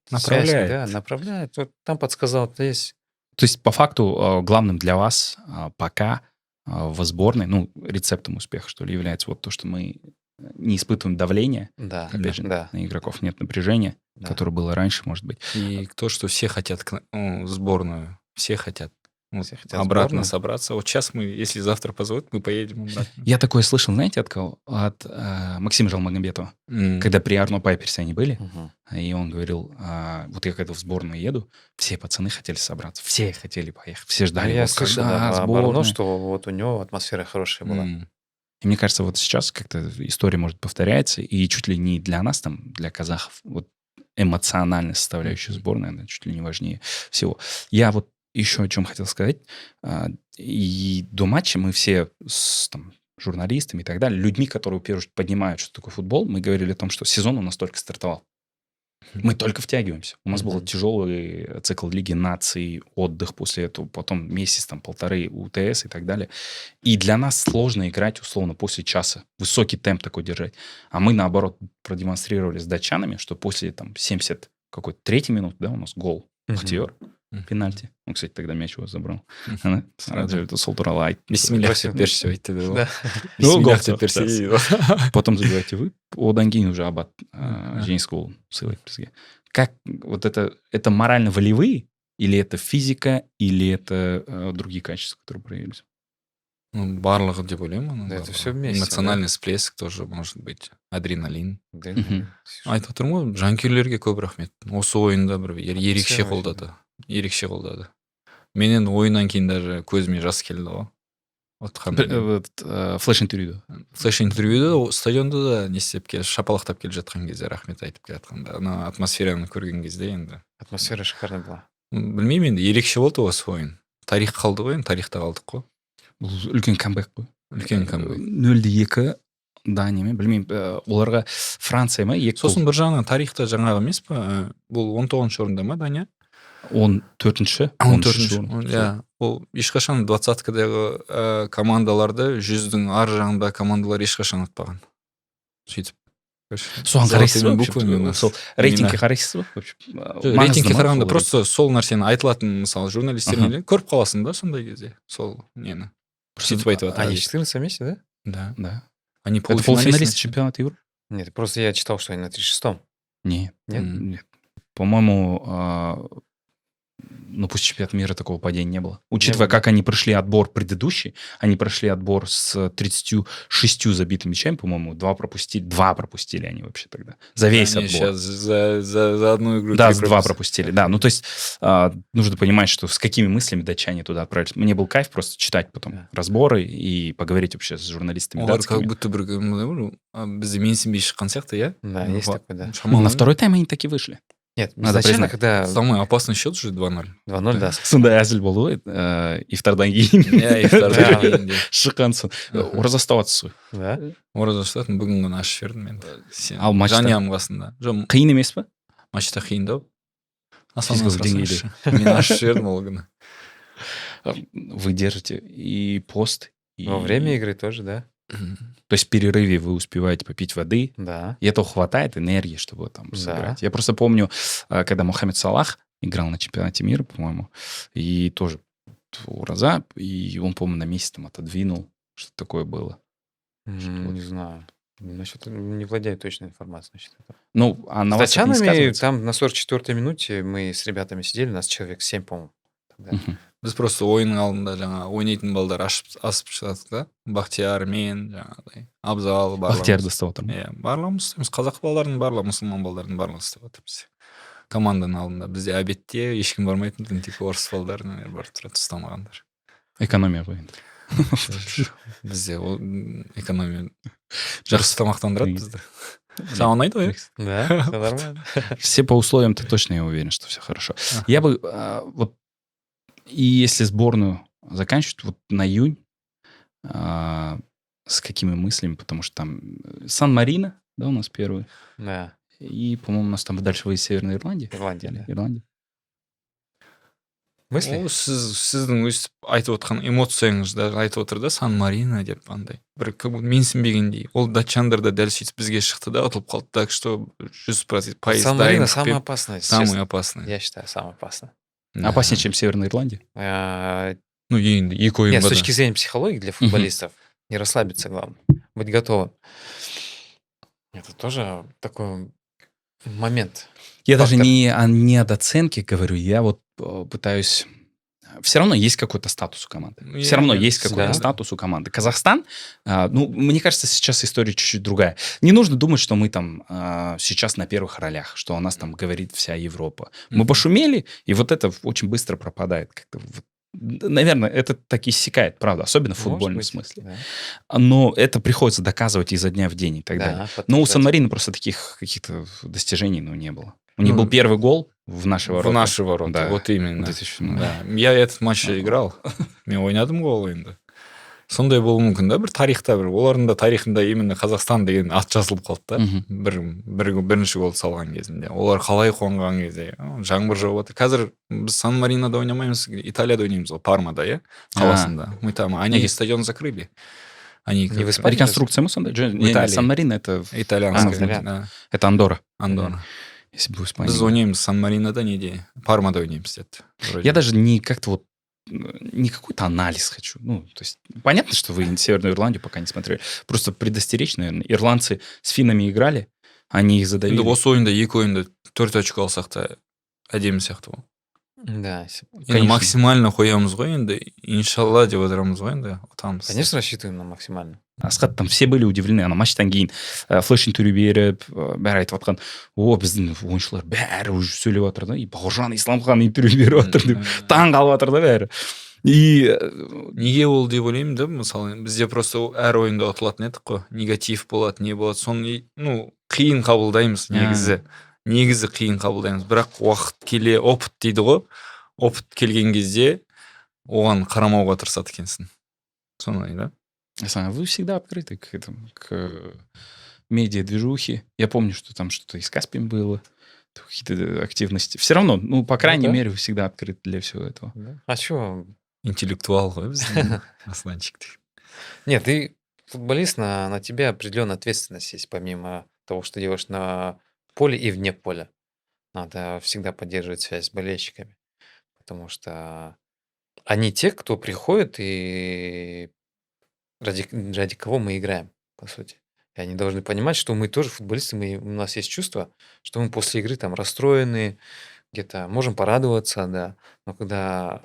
связь, да, Направляет. направляют. Вот там подсказал, то есть. То есть, по факту, главным для вас пока в сборной, ну, рецептом успеха, что ли, является вот то, что мы не испытываем давления, Да, опять же, да, на игроков нет напряжения, да. которое было раньше, может быть. И то, что все хотят сборную. Все хотят. Вот, Все хотят обратно сборную. собраться. Вот сейчас мы, если завтра позовут, мы поедем обратно. Я такое слышал, знаете, от кого? От Максима Жалмагомедова. Когда при Арно Пайперсе они были, Мгм. и он говорил, вот я когда в сборную еду, все пацаны хотели собраться, все хотели поехать, все Ну, ждали. я вот слышал, когда да, об сборная. Арно, что вот у него атмосфера хорошая была. И мне кажется, вот сейчас как-то история может повторяться, и чуть ли не для нас, там, для казахов, вот эмоциональная составляющая сборной, она чуть ли не важнее всего. Я вот еще о чем хотел сказать. И до матча мы все с там, журналистами и так далее, людьми, которые, в первую очередь, поднимают, что такое футбол, мы говорили о том, что сезон у нас только стартовал. Мы только втягиваемся. У нас был тяжелый цикл Лиги наций, отдых после этого, потом месяц, там, полторы УТС и так далее. И для нас сложно играть, условно, после часа. Высокий темп такой держать. А мы, наоборот, продемонстрировали с датчанами, что после, там, 73-й минуты, да, у нас гол. Ахтиер. Пенальти. Он, кстати, тогда мяч его забрал. Сразу это сол туралы айтты. Бисмиллах деп берші айтты да. Да. Бисмиллах деп берсе дейді. Потом забиваете вы. Одан кейін уже Абат жеңіс голын сыйлайды бізге. Как вот это морально-волевые, или это физика, или это другие качества, которые проявились? Ну, барлығы деп ойлаймын. Да, это всё вместе, Эмоциональный всплеск тоже может быть. Адреналин. Да. Айтып отырмын ғой, жанкүйерлерге көп рахмет. Осы ойында бір ерекше Атмосфера қолдады. Ерекше қолдады. Мен енді ойыннан кейін даже көзіме жас келді ғой. Флеш-интервьюда. Флеш-интервьюда стадионда да не істеп шапалақтап келе жатқан кезде рахмет айтып келе жатқанда. Ана атмосфераны көрген кезде енді. Атмосфера шикарная была. Білмеймін енді, ерекше болды осы ойын. Тарих қалды ғой, енді тарихта қалдық қой. Үлкен камбэк қой. Үлкен камбэк. 0-2 Даниямен, білмеймін, оларға Франция ма? Сосын бір жағынан тарихта жаңағы емес па, бұл 19-шы орында ма Дания? 14-ші. 14-ші. Иә, ол ешқашан 20-кадағы командаларды 100-дің ар жағында командалар ешқашан ұтпаған. Сөйтіп. Соған қарайсыз ба? Сол рейтингке қарайсыз ба? Рейтингке қарағанда просто сол нәрсені айтылатын, мысалы, журналистермен көріп қаласың да сондай кезде. Сол нені. Сөйтіп айтып жатыр. Они в 14 месте, да? Да. Они Это полуфиналисты чемпионата Европы? Нет, просто я читал, что они на 36-м. Нет. Нет? По-моему, ну, после чемпионата мира такого падения не было. Учитывая, как они прошли отбор предыдущий, они прошли отбор с 36 забитыми мячами, по-моему, 2 пропустили они вообще тогда. За весь отбор. Сейчас за одну игру. Да, 2 пропустили, да. Ну, то есть, нужно понимать, что с какими мыслями датчане туда отправились. Мне был кайф просто читать потом разборы и поговорить вообще с журналистами датскими. Как будто бір бізде менсінбей шыққан сияқты, иә? Да, есть такой, да. На второй тайм они таки вышли. Нет, надо признать. когда... Самый опасный счет же 2-0. 2-0, да. Сондай әзіл болды ғой, ифтардан кейін. Иә, ифтардан кейін. Шыққан соң. Ораза ұставатсыз ғой. Да? Ораза ұстадым, бүгін ғана ашып жібердім мен. Ал матчта? Жанұямның қасында. Қиын емес па? Матчта қиындау. Физикалық деңгейде. Мен ашып жібердім ол күні. Вы держите и пост. Во время игры тоже, да. То есть в перерыве вы успеваете попить воды. Да. И этого хватает энергии, чтобы там сыграть. Я просто помню, когда Мохаммед Салах играл на чемпионате мира, по-моему, и тоже Ураза, и он, по-моему, на месяц там отодвинул. Что такое было? Не знаю. Насчет, не владею точной информацией насчет этого. Ну, а на с вас это не датчанами сказывается? там на 44-й минуте мы с ребятами сидели, нас человек 7, по-моему. Біз просто ойынның алдында жаңа ойнайтын балдар асып шығадық да. Бахтияр, мен, жаңағыдай. Абзал, барлығымыз. Бахтиярды ұстап отырмын. Иә, барлығымыз істейміз. Қазақ балалардың барлығы, мұсылман балалардың барлығы істеп отырмыз. Команданың алдында. Бізде обедте ешкім бармайтын, тек орыс балдар барып тұрады, ұстамағандар. Экономия ғой енді. Бізде ол экономия жақсы тамақтандырады бізді. Саған ұнайды ғой? Да, все нормально. Все по условиям-то точно, я уверен, что все хорошо. Я бы вот И если сборную заканчивать вот на июнь, с какими мыслями? Потому что там Сан-Марино, да, у нас первый. Да, И, по-моему, у нас там дальше выезд Северной Ирландии. Ирландия, да. Ирландия. Мысли? Ол сіздің өз айтып отқан эмоцияңызда айтып отыр да Сан-Марино деп андай бір менсінбегендей. Ол датчандар да дәл сөйтіп бізге шықты да, ұтылып қалды. Так что 100% пайыз Сан-Марино дайындық самое пен опасное, если самый честно. опасный. Я считаю, самое опасное. Да. Опаснее, чем Северная Ирландия. Ну, енді екі Нет, ойынға с да. точки зрения психологии для футболистов не расслабиться главное, быть готовым. Это тоже такой момент. Я даже Фактор. не от оценки говорю, я вот пытаюсь... Все равно есть какой-то статус у команды. Ну, Все равно я- есть какой-то да. статус у команды. Казахстан, ну, мне кажется, сейчас история чуть-чуть другая. Не нужно думать, что мы там сейчас на первых ролях, что о нас там говорит вся Европа. Мы Мгм. пошумели, и вот это очень быстро пропадает. Как-то вот. Наверное, это так иссякает, правда, особенно в Может футбольном быть, смысле. да. Но это приходится доказывать изо дня в день и так далее. Да, Но у подтверждать. Сан-Марино просто таких каких-то достижений не было. У них Ну, был первый гол в наши В ворота. наши ворота, Да. вот именно. 2000, Да. Я этот матч играл. Мен ойнадым ғой ол енді. Сондай болуы мүмкін да, бір тарихта бір олардың да тарихында именно Қазақстан деген ат жазылып қалды да. Мгм. Бірінші гол салған кезінде. Олар қалай қонған кезде жаңбыр жауып жатыр. Қазір біз Сан-Маринода ойнамаймыз, Италияда ойнаймыз ғой, Пармада, иә, қаласында. Мы там, они Неге? стадион закрыли. Они Не в Испании? Реконструкция мы сонда? Италии. Сан-Марино это итальянская, Итальян. да, это Андорра. Андорра. Если бы в Испании. Біз ойнаймыз Сан-Маринода неде, Пармада ойнаймыз деді. вроде. Я даже не как-то вот не какой-то анализ хочу. Ну, то есть понятно, что вы Северную Ирландию пока не смотрели. Просто предостеречь, наверное. Ирландцы с финнами играли, они их задавили. Енді осы ойында екі ойында 4 очко алсақ та әдемі сияқты ғой. Да, Енді Конечно. максимально қоямыз ғой енді, иншалла деп отырамыз ғой енді, ұтамыз. конечно, рассчитываем на максимально. Асхат, там все были удивлены. Ана матчтан кейін флеш интервью беріп, бәрі айтып жатқан, о, біздің ойыншылар бәрі уже сөйлеп жатыр да, и Бауыржан Исламхан интервью беріп жатыр деп, таң қалып жатыр да бәрі. И Неге ол деп ойлаймын да, мысалы бізде просто әр ойында ұтылатын едік қой, негатив болады, не болады, соны ну қиын қабылдаймыз негізі қиын қабылдаймыз, бірақ уақыт келе опыт дейді ғой, опыт келген кезде оған қарамауға тырысады екенсің, сондай да. вы всегда открыты к этому, к медиа-движухе. Я помню, что там что-то и с Каспием было, какие-то активности. Все равно, ну, по крайней да. мере, вы всегда открыты для всего этого. Да. А что? Интеллектуал ғой біздің Асланчик. Нет, ты футболист, на тебя определенная ответственность есть, помимо того, что делаешь на поле и вне поля. Надо всегда поддерживать связь с болельщиками, потому что они те, кто приходит и ради кого мы играем, по сути. И они должны понимать, что мы тоже футболисты, у нас есть чувство, что мы после игры там расстроены, где-то можем порадоваться, да, но когда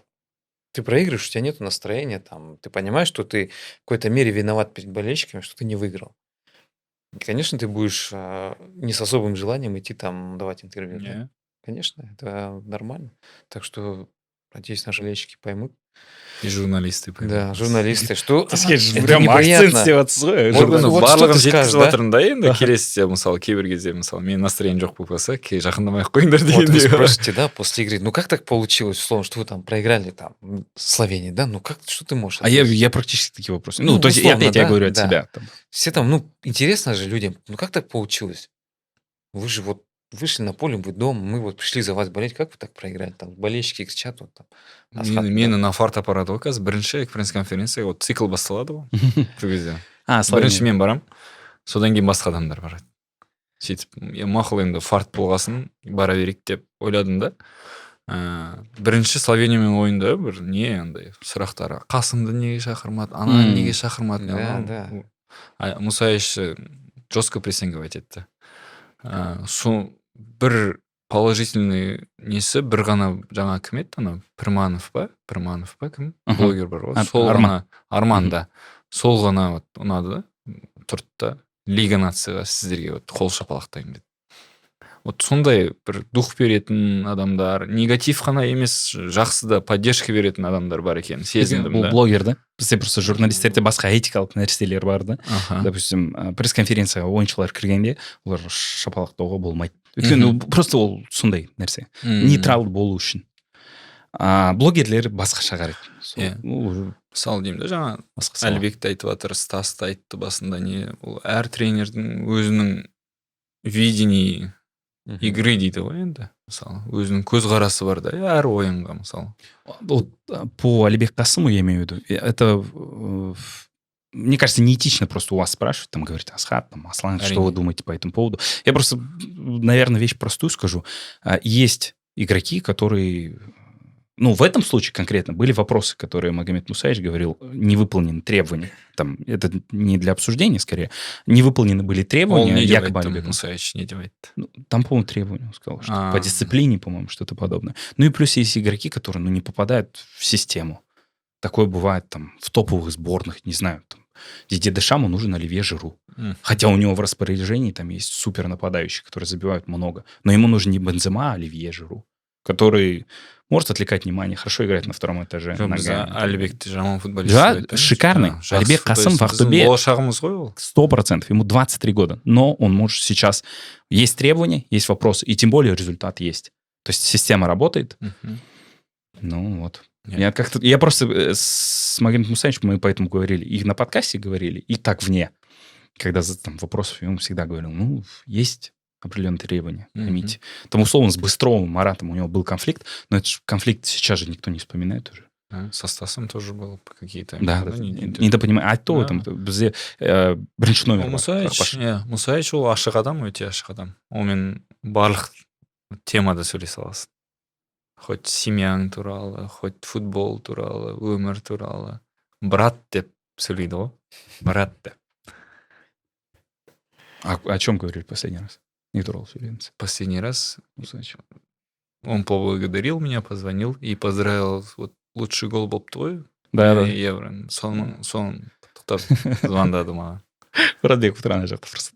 ты проигрываешь, у тебя нет настроения, там, ты понимаешь, что ты в какой-то мере виноват перед болельщиками, что ты не выиграл. И, конечно, ты будешь не с особым желанием идти там давать интервью. Да? Не. Конечно, это нормально. Так что, надеюсь, наши болельщики поймут. И журналисты поймут. Да, журналисты, что Прям неприятно. акцент істеп жатсыз ғой. Вот, Оны вот барлығын что ты жеткізіп скажешь, да? жатырмын да енді, келесіде мысалы кейбір кезде мысалы менің настроением жоқ болып қалса, жақындамай-ақ қойыңдар Вот вы дегендей. спросите, да, после игры, ну как так получилось, условно, что вы там проиграли там Словении, да, ну как, что ты можешь? А я практически такие вопросы. Ну, Ну, то есть условно, опять я да, говорю от да. себя. там. Все там, ну, интересно же людям, ну как так получилось? Вы же вот вышли на поле, вы дома, мы вот пришли за вас болеть, как вы так проиграли? Там болельщики кричат, вот там. Асхат, Мені да. на фарт аппараты ғой қазір бірінші пресс-конференция, вот цикл басталады ғой сол кезде. Словения. Бірінші мен барам, содан кейін басқа адамдар барады. Сөйтіп мақұл енді фарт болғасын бара берейік деп ойладым да. Бірінші Словениямен ойында бір не андай сұрақтар, Қасымды неге шақырмады, ана неге шақырмады. Да. Мусаевич жестко прессинговать етті. Бір положительный несі бір ғана жаңа кім еді, ана Пірманов па кім? Блогер бар ғой. Сол ғана Арман да. Сол ғана вот ұнады да. Тұрды да Лига нацияға сіздерге вот қол шапалақтаймын деді. Вот сондай бір дух беретін адамдар, негатив қана емес, жақсы да поддержка беретін адамдар бар екен, сезіндім Бұл да. блогер, да? Бізде просто журналистерде басқа этикалық нәрселер бар, да? Допустим, пресс-конференцияға ойыншылар кіргенде, олар шапалақтауға болмайды. Өйткені просто ол сондай нәрсе. Нейтрал болу үшін. Блогерлер басқаша қарайды. Иә. Мысалы деймін да, жаңа Басқа Әлібекті айтып жатыр, Стасты айтты басында, не ол әр тренердің өзінің видение игры дейді ғой енді. Мысалы, өзінің көзқарасы бар да, әр ойынға мысалы. Вот по Алибек Касыму я имею в виду. Это, мне кажется, неэтично просто у вас спрашивать, там говорить, Асхат, там, Аслан, что вы думаете по этому поводу. Я просто, наверное, вещь простую скажу. Есть игроки, которые... Ну, в этом случае конкретно были вопросы, которые Магомед Мусаевич говорил, не выполнены требования. Там, это не для обсуждения, скорее. Не выполнены были требования. Он не якобы делает, Алибек Мусаевич не делает. Ну, там, по-моему, требования, он сказал, что по дисциплине, по-моему, что-то подобное. Ну и плюс есть игроки, которые, не попадают в систему. Такое бывает там в топовых сборных, не знаю, там, Дидье Дешаму нужен Оливье Жиру. Хотя у него в распоряжении там есть супер нападающие, которые забивают много. Но ему нужен не Бензема, а Оливье Жиру, который может отвлекать внимание, хорошо играет на втором этаже. Әлібекті жаман футболист. Да, шикарный. Алибек Касым в Ақтөбе 100%, ему 23 года. Но он может сейчас... Есть требования, есть вопросы, и тем более результат есть. То есть система работает. Ну вот. Я просто с Магомедом Мусаевичем мы поэтому говорили. И на подкасте говорили, и так вне. Когда там вопросов ему всегда говорил, ну, есть определенные требования, поймите. Там, условно, с Быстровым, Маратом у него был конфликт, но этот конфликт сейчас же никто не вспоминает уже. Со Стасом тоже был какие-то... Да, недопонимание. А то там бізде бірінші номер бар. Мусаевич ол ашық адам, өте ашық адам. Онымен барлық темада сөйлесе аласың. Хоть семьяң туралы, хоть футбол туралы, өмір туралы. Брат деп сөйлейді ғой. Брат деп. О чем говорили последний раз? Не турал сөйлейміз. Последний раз он поблагодарил меня, позвонил и поздравил. Вот лучший гол болып той. Да. Евро. Соның құттықтап звондады маған. Радбек Утрана жақта просто.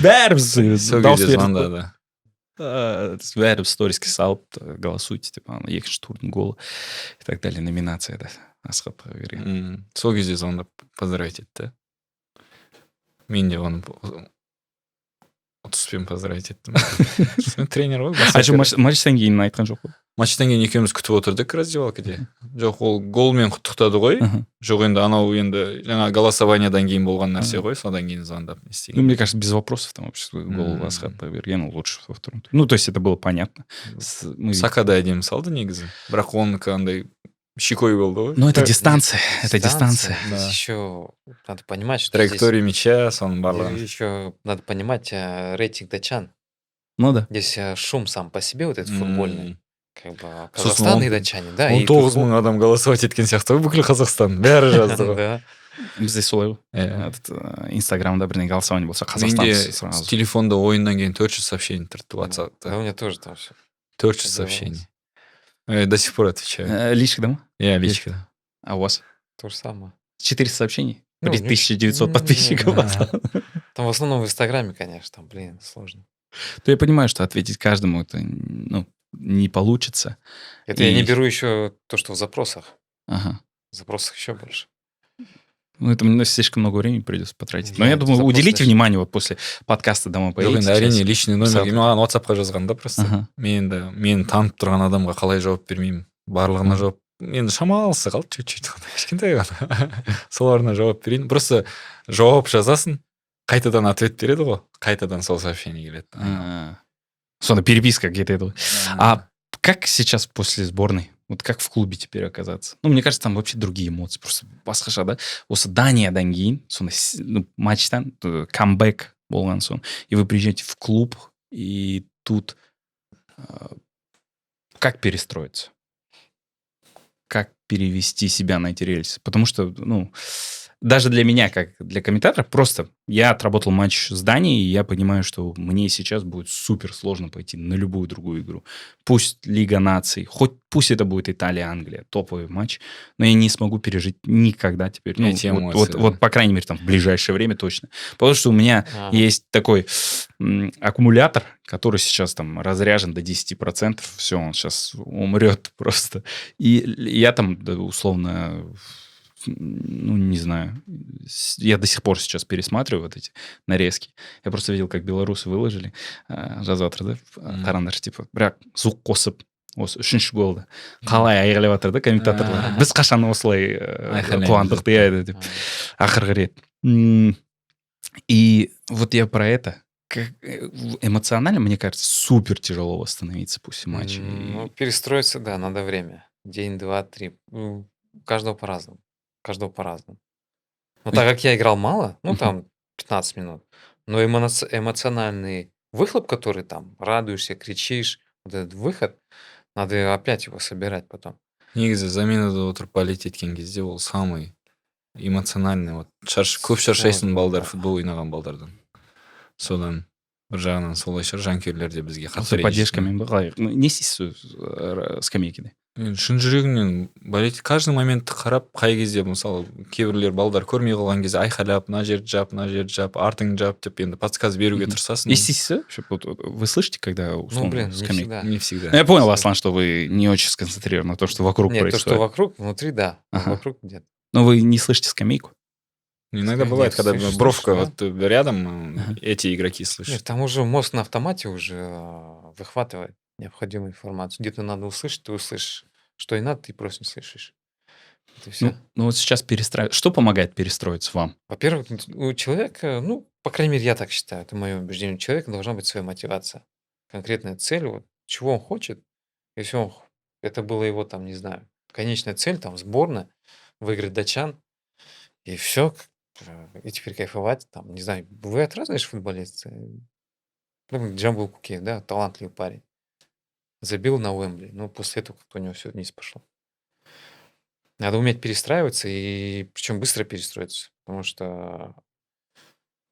Бәріміз дауыс звондады. Бәріміз сториске салып, голосуйте, типа, екінші турдың голы и так далее. Номинация, да. Асхатқа берген. Сол кезде звондап поздравить етті. Мен де оны ұтыспен поздравить еттім. Тренер ғой. А что, матчтан кейін айтқан жоқ қой? Матчтан кейін екеуміз күтіп отырдық раздевалкада. Жоқ, ол голмен құттықтады ғой. Жоқ, енді анау енді жаңа голосованиядан кейін болған нәрсе ғой, содан кейін звондап не істеген. Ну, мне кажется, без вопросов там вообще гол Асхатқа берген лучше во втором. Ну, то есть это было понятно. Сакада әдемі салды негізі. Бірақ оның қандай щекой болды ғой. Ну, это дистанция. Это дистанция. Здесь еще надо понимать, что траектория мяча, соның барлығы. Еще надо понимать рейтинг датчан. Ну да. Здесь шум сам по себе, вот этот футбольный. Как бы Казахстан и датчане, да. 19 мың адам голосовать еткен сияқты ғой, бүкіл Қазақстан. Бәрі жазды ғой. Да. Бізде солай ғой. Инстаграмда бірден голосование болса, Қазақстан сразу. Менде телефонда ойыннан кейін 400 сообщений тұрды WhatsApp'та. Да, у меня тоже там все. 400 сообщений. До сих пор отвечаю. Личка, да? Я личка. А у вас? То же самое. 400 сообщений? При 1900 подписчиков. Там в основном в Инстаграме, конечно, там, сложно. То я понимаю, что ответить каждому это, не получится. Это я не беру еще то, что в запросах. Ага. В запросах еще больше. Ну, это мне слишком много времени придется потратить. Но я думаю, уделите внимание вот после подкаста «Домой поедете». Жоқ, енді әрине личный номерге маған WhatsAppқа жазғанда просто. Мен танып тұрған адамға қалай жауап бермеймін. Барлығына жауап. Енді шамалысы қалды, чуть-чуть. Кішкентай ғана. Соларына жауап берейін. Просто жауап жазасың, қайтадан ответ береді ғой. Қайтадан сол сообщение келеді. Сонда переписка какие-то это. А как сейчас после сборной? Вот как в клубе теперь оказаться? Ну, мне кажется, там вообще другие эмоции. Просто басқаша, да? Осы Даниядан кейін, сонда матчтан камбэк болған соң. И вы приезжаете в клуб, и тут как перестроиться? Как перевести себя на эти рельсы? Потому что, даже для меня, как для комментатора, просто я отработал матч с Данией, и я понимаю, что мне сейчас будет супер сложно пойти на любую другую игру. Пусть Лига наций, пусть это будет Италия, Англия, топовый матч, но я не смогу пережить никогда теперь. Вот, по крайней мере, там, в ближайшее время точно. Потому что у меня есть такой аккумулятор, который сейчас там разряжен до 10%. Все, он сейчас умрет просто. И я там, условно... не знаю, я до сих пор сейчас пересматриваю вот эти нарезки. Я просто видел, как белорусы выложили жазып жатыр да, қараңдар, типа, бірақ звук қосып, осы 3-ші голды қалай айғайлап жатыр да комментаторлар. Біз қашан осылай қуандық деп ақырғы рет. И вот я про это. Эмоционально, мне кажется, супер тяжело восстановиться после матча. Ну, перестроиться, да, надо время. День, 2, 3. Ну, каждого по-разному. Ну, так как я играл мало, ну, там 15 минут, но эмоциональный выхлоп, который там, радуешься, кричишь, вот этот выход, надо опять его собирать потом. Негізі заменада отырып болеть еткен кезде ол самый эмоциональный вот көп шаршайсың балдар, футбол ойнаған балдардан. Содан бір жағынан солай шығар, жанкүйерлер де бізге қатты поддержкамен ба қалай? Не істейсіз скамейкеде? Мен шын жүрегімнен болеть каждый моментті қарап, қай кезде мысалы кейбірлер балдар көрмей қалған кезде айқайлап, мына жерді жап, артыңды жап деп енді подсказ беруге тырысасың. Естисіз? Вы слышите, когда условно скамейка? Не всегда. Я понял, Аслан, что вы не очень сконцентрированы на то, что вокруг происходит. Нет, то, что вокруг, внутри, да. Вокруг нет. Но вы не слышите скамейку? Иногда бывает, когда бровка вот рядом, эти игроки слышат. Нет, там уже мозг на автомате уже выхватывает необходимую информацию. Где-то надо услышать, ты услышишь. Что и надо, ты просто не слышишь. Это все. Ну вот сейчас перестраивать. Что помогает перестроиться вам? Во-первых, у человека, ну, по крайней мере, я так считаю, это мое убеждение, у человека должна быть своя мотивация. Конкретная цель, вот, чего он хочет. Если он, это было его, там, не знаю, конечная цель, там, сборная, выиграть датчан, и все, и теперь кайфовать, там, не знаю, бывают разные же футболисты. Ну, Джамбул Кукеев, да, талантливый парень. Забил на Уэмбли, но после этого как-то у него все вниз пошло. Надо уметь перестраиваться, и причем быстро перестроиться, потому что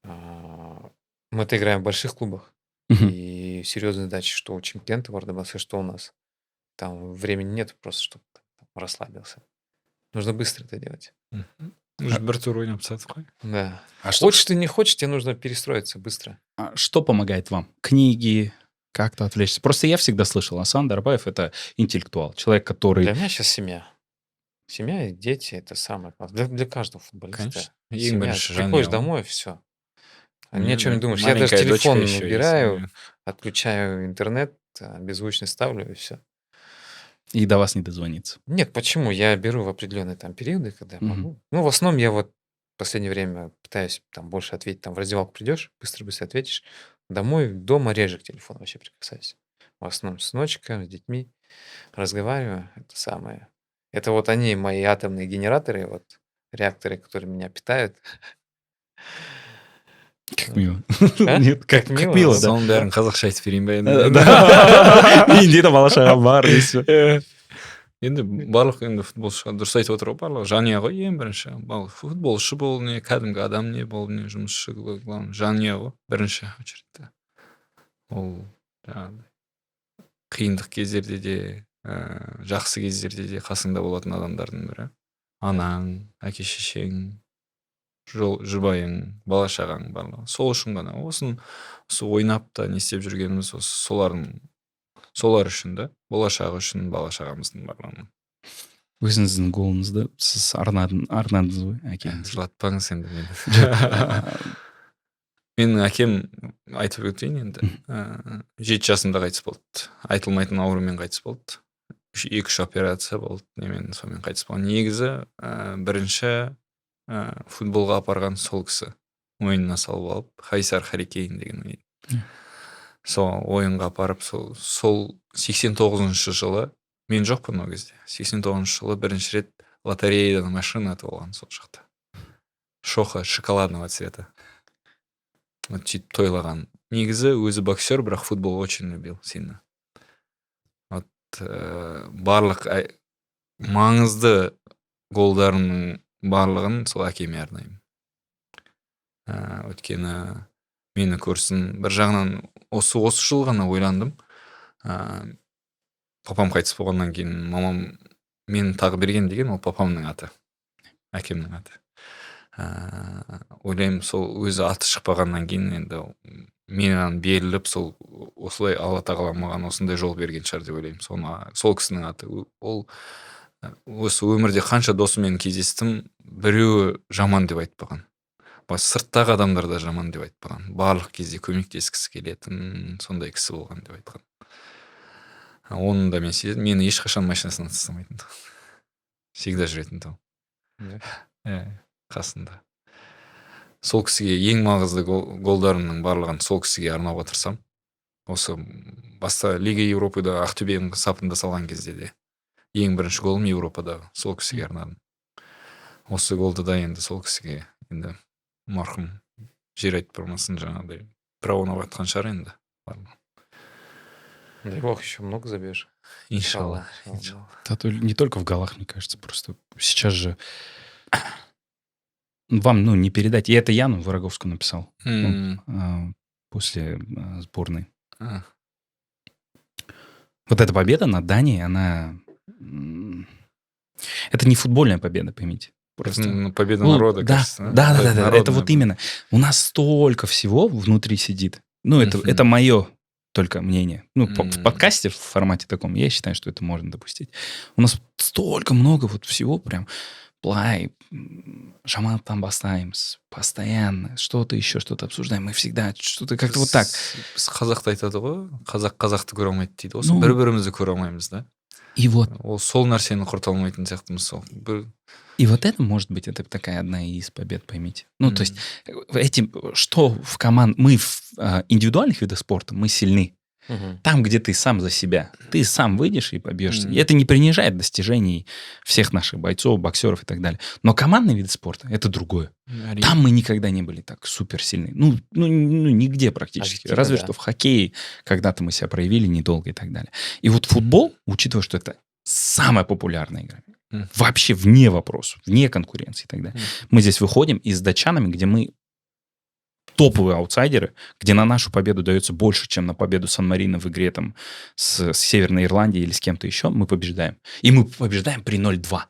мы-то играем в больших клубах, и серьезные задачи, что у чемпионата Вардабасы, что у нас. Там времени нет просто, чтобы расслабился. Нужно быстро это делать. Бір тур ойнап тастадық қой. Да. Хочешь ты, не хочешь, тебе нужно перестроиться быстро. А что помогает вам? Книги, как-то отвлечься? Просто я всегда слышал, Асан Дарбаев — это интеллектуал, человек, который... Для меня сейчас семья. Семья и дети — это самое главное. Для каждого футболиста. Конечно. Семья. Приходишь домой, все. Ни о чем не думаешь. Я даже телефон убираю, отключаю интернет, беззвучный ставлю, и все. И до вас не дозвониться. Нет, почему? Я беру в определенные там периоды, когда могу. Ну, в основном я вот в последнее время пытаюсь там больше ответить. Там в раздевалку придешь, быстро ответишь. Домой, дома реже к телефону вообще прикасаюсь. В основном с сыночком, с детьми разговариваю. Это самое. Это вот они, мои атомные генераторы, вот реакторы, которые меня питают. Как мило. Нет, как мило, да. Соның бәрін қазақша айтып берейін ба енді. Менде де бала шаға бар дейсіз. Енді барлық енді футболшыға дұрыс айтып отыр ғой, барлығы жанұя ғой ең бірінші. Футболшы бол не, кәдімгі адам не бол не, жұмысшы, главное жанұя ғой бірінші очередьте. Ол жаңағыдай қиындық кездерде де, жақсы кездерде де қасыңда болатын адамдардың бірі. Анаң, әке шешең, жұбайың, бала шағаң барлығы. Сол үшін ғана осы ойнап та не істеп жүргеніміз солар үшін да, болашағы үшін бала шағамыздың барлығының. Өзіңіздің голыңызды сіз арнадыңыз ғой әкеңіз. Жылатпаңыз енді мені. Менің әкем айтып өтейін енді. 7 жасында қайтыс болды. Айтылмайтын аурумен қайтыс болды. 2-3 операция болды. Немен сонымен қайтыс болған. Негізі бірінші футболға апарған сол кісі ойынына салып алып, Хайсар Харикейн деген ойын. Сол ойынға апарып, сол 89-шы жылы, мен жоқпын ол кезде, 89-шы жылы бірінші рет лотереядан машина атып алған сол жақта. Шоха шоколадного цвета. Вот сөйтіп тойлаған. Негізі өзі боксер, бірақ футбол очень любил сильно. Вот барлық маңызды голдарының барлығын сол әкеме арнаймын. Өйткені мені көрсін, бір жағынан осы жыл ғана ойландым. Папам қайтыс болғаннан кейін мамам мені тағы берген деген ол папамның аты, әкемнің аты. Ойлаймын, сол өзі аты шықпағаннан кейін енді менен беріліп, сол осылай Алла тағала маған осындай жол берген шығар деп ойлаймын. Сол кісінің аты. Ол осы өмірде қанша досыммен кездестім, біреуі жаман деп айтпаған. Сырттағы адамдар да жаман деп айтпаған. Барлық кезде көмектескісі келетін, сондай кісі болған деп айтқан. Оның да мен сездім. Мені ешқашан машинасынан тастамайтын тұғын. Всегда жүретін тұғын. Қасында. Сол кісіге ең маңызды голдарымның барлығын сол кісіге арнауға тырысам. Осы баста Лига Европада Ақтөбенің сапында салған кезде де ең бірінші голым Европада сол кісіге арнадым. Осы голды да енді сол кісіге енді марқұм жер айтып бұрмасын жаңағыдай правоны айтқан шығар енді. Дай бог, еще много забьешь. Иншалла. Не только в голах, мне кажется, просто сейчас же вам, не передать. И это Яну Вороговскую написал после сборной. Вот эта победа над Данией, она... Это не футбольная победа, поймите. Просто... Победа народа, кажется. Да. Это вот именно. У нас столько всего внутри сидит. Это мое только мнение. В подкасте в формате таком я считаю, что это можно допустить. У нас столько много вот всего прям... Плай, жаматтан бастаймыз, постоянно что-то еще, что-то обсуждаем. Мы всегда что-то как-то вот так. Біз қазақта айтады ғой, қазақты көре алмайды дейді. Осы бір-бірімізді көре алмаймыз, да? И вот. Ол сол нәрсені құрта алмайтын сияқтымыз сол. И вот это, может быть, это такая одна из побед, поймите. То есть, что в команд... Мы в индивидуальных видах спорта, мы сильны. Там, где ты сам за себя. Ты сам выйдешь и побьешься. И это не принижает достижений всех наших бойцов, боксеров и так далее. Но командные виды спорта — это другое. Там мы никогда не были так суперсильны. Нигде практически. Разве что в хоккее когда-то мы себя проявили недолго и так далее. И вот футбол, учитывая, что это самая популярная игра, вообще вне вопросов, вне конкуренции и так далее. Мы здесь выходим и с датчанами, где мы топовые аутсайдеры, где на нашу победу дается больше, чем на победу Сан-Марино в игре там с Северной Ирландией или с кем-то еще, мы побеждаем. И мы побеждаем при 0-2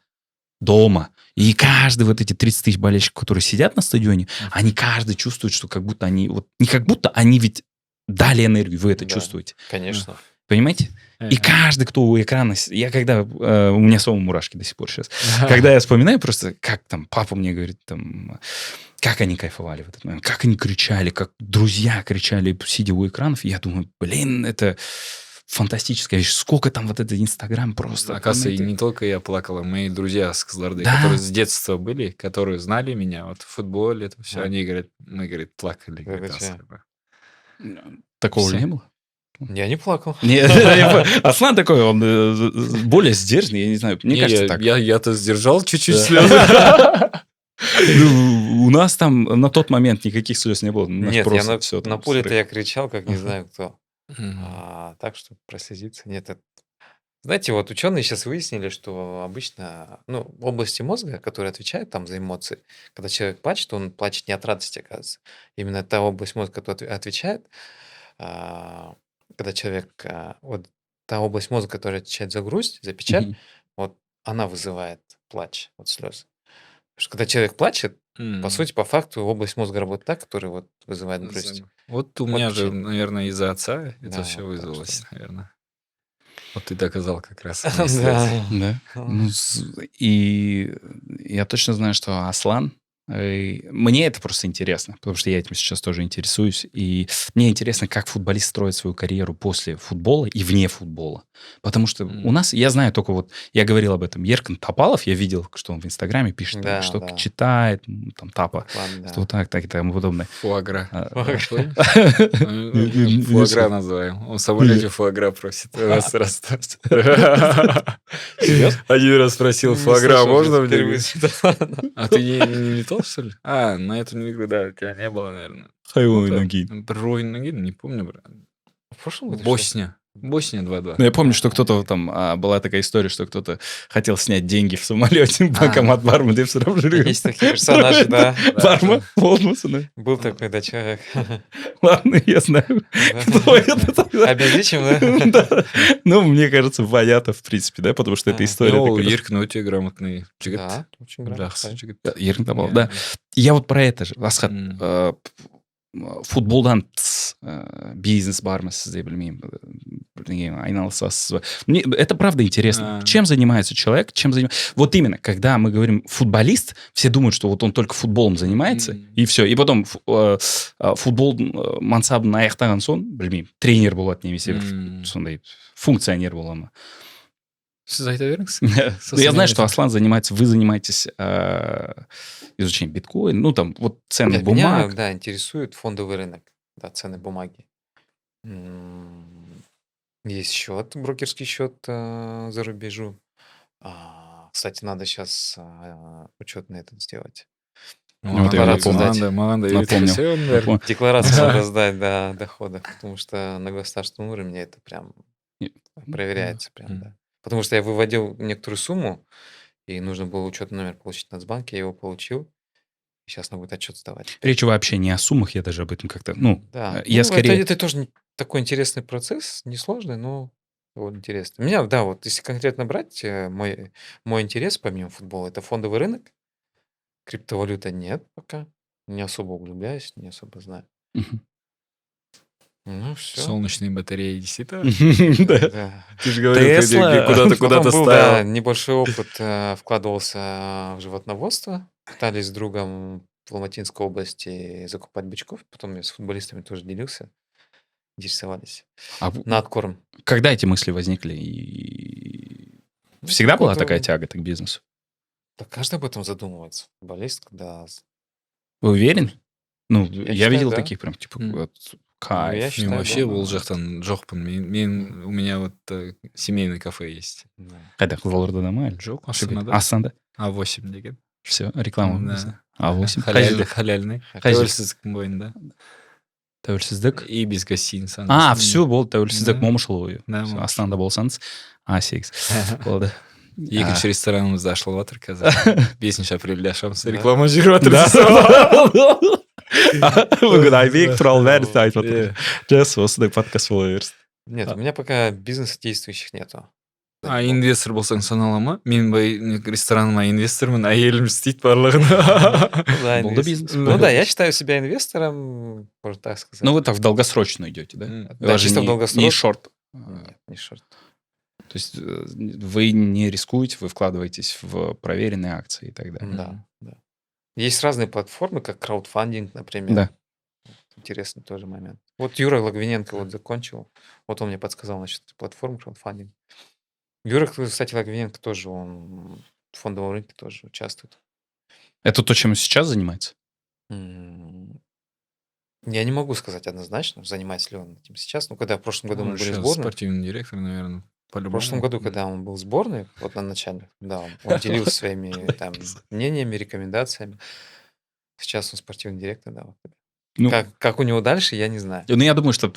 дома. И каждый вот эти 30 тысяч болельщиков, которые сидят на стадионе, они каждый чувствует, что как будто они... не как будто, они ведь дали энергию, вы это чувствуете. Конечно. Понимаете? И каждый, кто у экрана... Я когда... у меня самого мурашки до сих пор сейчас. Когда я вспоминаю просто, как там папа мне говорит, там... Как они кайфовали в этот момент, как они кричали, как друзья кричали, сидя у экранов. И я думаю, это фантастическая вещь. Сколько там вот этот Инстаграм просто. Оказывается, и не только я плакала, мои друзья с Кызылорды, которые с детства были, которые знали меня, вот в футболе, это все, они говорят, мы, говорит, плакали. Такого не было? Я не плакал. Аслан такой, он более сдержанный, я не знаю. Мне кажется, так. Я-то сдержал чуть-чуть слезы. У нас там на тот момент никаких слез не было. Нет, на поле-то я кричал, как не знаю кто. Так что прослезиться нет. Знаете, вот ученые сейчас выяснили, что обычно области мозга, которые отвечают там за эмоции, когда человек плачет, он плачет не от радости, оказывается. Именно та область мозга, которая отвечает, когда человек... Вот та область мозга, которая отвечает за грусть, за печаль, вот она вызывает плач, вот слезы. Потому что когда человек плачет, по сути, по факту область мозга работает так, которая вот вызывает грусть. Вот у меня же, наверное, из-за отца это все вызвалось, наверное. Вот ты доказал как раз. Да. И я точно знаю, что Аслан... Мне это просто интересно, потому что я этим сейчас тоже интересуюсь. И мне интересно, как футболист строит свою карьеру после футбола и вне футбола. Потому что у нас, я знаю только вот, я говорил об этом, Еркин Топалов, я видел, что он в Инстаграме пишет, что читает, там, Тапа, что так и тому подобное. Фуагра. Фуагра называем. Он в самолете фуагра просит. Раз. Один раз спросил, фуагра можно мне? А ты не летал, что ли? На эту игру, да, у тебя не было, наверное. Хайвой ноги. Рой ноги, не помню, брат. В прошлом году? Босния 2-2. Я помню, что кто-то там... была такая история, что кто-то хотел снять деньги в самолете, банкомат Барма, ты все равно жрешь. Есть такие персонажи, да. Барма, Волмусона. Был такой, да, человек. Ладно, я знаю, кто это. Обезличим, да? Мне кажется, понятно, в принципе, да, потому что эта история... Еркин очень грамотный. Да, очень грамотный. Еркин Топалов, да. Я вот про это же, Асхат, футболдан тыс бизнес бар ма сізде, білмеймін, бірдеңемен айналысасыз ба? Мне это правда интересно. Чем занимается человек? Вот именно, когда мы говорим футболист, все думают, что вот он только футболом занимается, и все. И потом футбол мансабын аяқтаған соң, білмеймін, тренер болады немесе бір сондай функционер бола ма. Сіз айта беріңіз. Я знаю, что Аслан вы занимаетесь изучением биткоина, ну там вот цены Нет, бумаг. меня, да, интересует фондовый рынок, да, цены бумаги. Есть счет, брокерский счет за рубежу. Кстати, надо сейчас учетный этот сделать. Вот я Декларацию напомню. сдать. Напомню. Декларацию надо сдать, да, о доходах, потому что на государственном уровне это прям проверяется, прям, да. Потому что я выводил некоторую сумму, и нужно было учетный номер получить в Нацбанке, я его получил. Сейчас надо будет отчет сдавать. Речь вообще не о суммах, я даже об этом как-то, Да. я скорее... Это тоже такой интересный процесс, несложный, но вот интересный. Меня, да, вот если конкретно брать, мой интерес помимо футбола, это фондовый рынок. Криптовалюта нет пока. Не особо углубляюсь, не особо знаю. Мгм. Ну, все. Солнечные батареи, действительно. Да. Да. Ты же говорил, Тесла. куда-то Потом был, ставил. да, небольшой опыт, вкладывался в животноводство. Пытались с другом в Алматинской области закупать бычков. Потом я с футболистами тоже делился. Интересовались. На откорм. Когда эти мысли возникли? И Ну, всегда была какой-то- такая тяга к бизнесу? Да каждый об этом задумывается. Футболист, когда... Вы уверены? Ну, я считаю, видел да. таких прям, типа, М. вот, я кайф. считаю, Мен вообще да. ол жақтан жоқпын. У меня вот семейный кафе есть. Да. Қайда, Қызылордада ма? Жоқ, Астанада. Астанада. Астанада. А8 деген. Все, реклама. Да. А8. Қай жерде? Халяльный. Қай жерде? Тәуелсіздіктің бойында. Тәуелсіздік. И без гостиницы. Все, болды, тәуелсіздік Да. момышұлы ғой. Да, Всё, Момышұлы. Астанада болсаңыз, А8. Болды. Екінші ресторанымыз да ашылып жатыр қазір. 5 апрельде ашамыз. Да. Реклама жүріп жатыр. Да. Бүгін айбек туралы бәрін айтып Иә. отыр. Жақсы, осындай подкаст бола берсін. Нет, у меня пока бизнеса действующих нету. Инвестор болсаң санала ма? Мен рестораныма инвестормын, әйелім істейді барлығын. Да, Болды бизнес. Ну да, я считаю себя инвестором, можно так сказать. Ну, вы так в долгосрочную идете, да? Да, Даже чисто в не долгосрок. шорт. Нет, не шорт. То есть вы не рискуете, вы вкладываетесь в проверенные акции и так далее. Да, да. Есть разные платформы, как краудфандинг, например. Да. Интересный тоже момент. Вот Юра Логвиненко вот закончил. Вот он мне подсказал насчет платформы краудфандинг. Юра, кстати, Логвиненко тоже, он в фондовом рынке тоже участвует. Это то, чем он сейчас занимается? М, Я не могу сказать однозначно, занимается ли он этим сейчас. Но когда в прошлом году мы были в Сейчас сборной, спортивный директор, наверное, в по-любому. прошлом году, когда он был в сборной, вот на начальных, да, он делился своими там мнениями, рекомендациями. Сейчас он спортивный директор, да. Вот. Ну, Как у него дальше, я не знаю. Ну, я думаю, что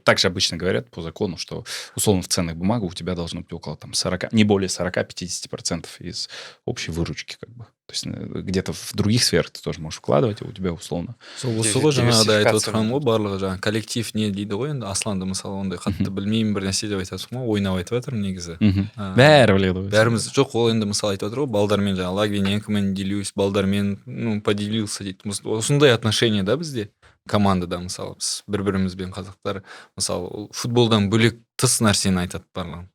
так же обычно говорят по закону, что условно в ценных бумагах у тебя должно быть около там 40, не более 40-50% из общей выручки, как бы. То есть где-то в других сферах ты тоже можешь вкладывать, а у тебя условно. Сол осы ғой жаңағыда айтып диверсификация. отырғаным ғой барлығы жаңағы коллектив не дейді ғой енді Асланды мысалы ондай қатты білмеймін бір нәрсе деп айтасың ғой ойнап айтып жатырмын негізі. Бәрі біледі ғой. Бәріміз жоқ ол енді мысалы айтып отыр ғой балдармен жаңағы Логвиненкомен делюсь балдармен поделился дейді. Осындай отношение да бізде командада мысалы біз бір-бірімізбен қазақтар мысалы футболдан бөлек тыс нәрсені айтады барлығын.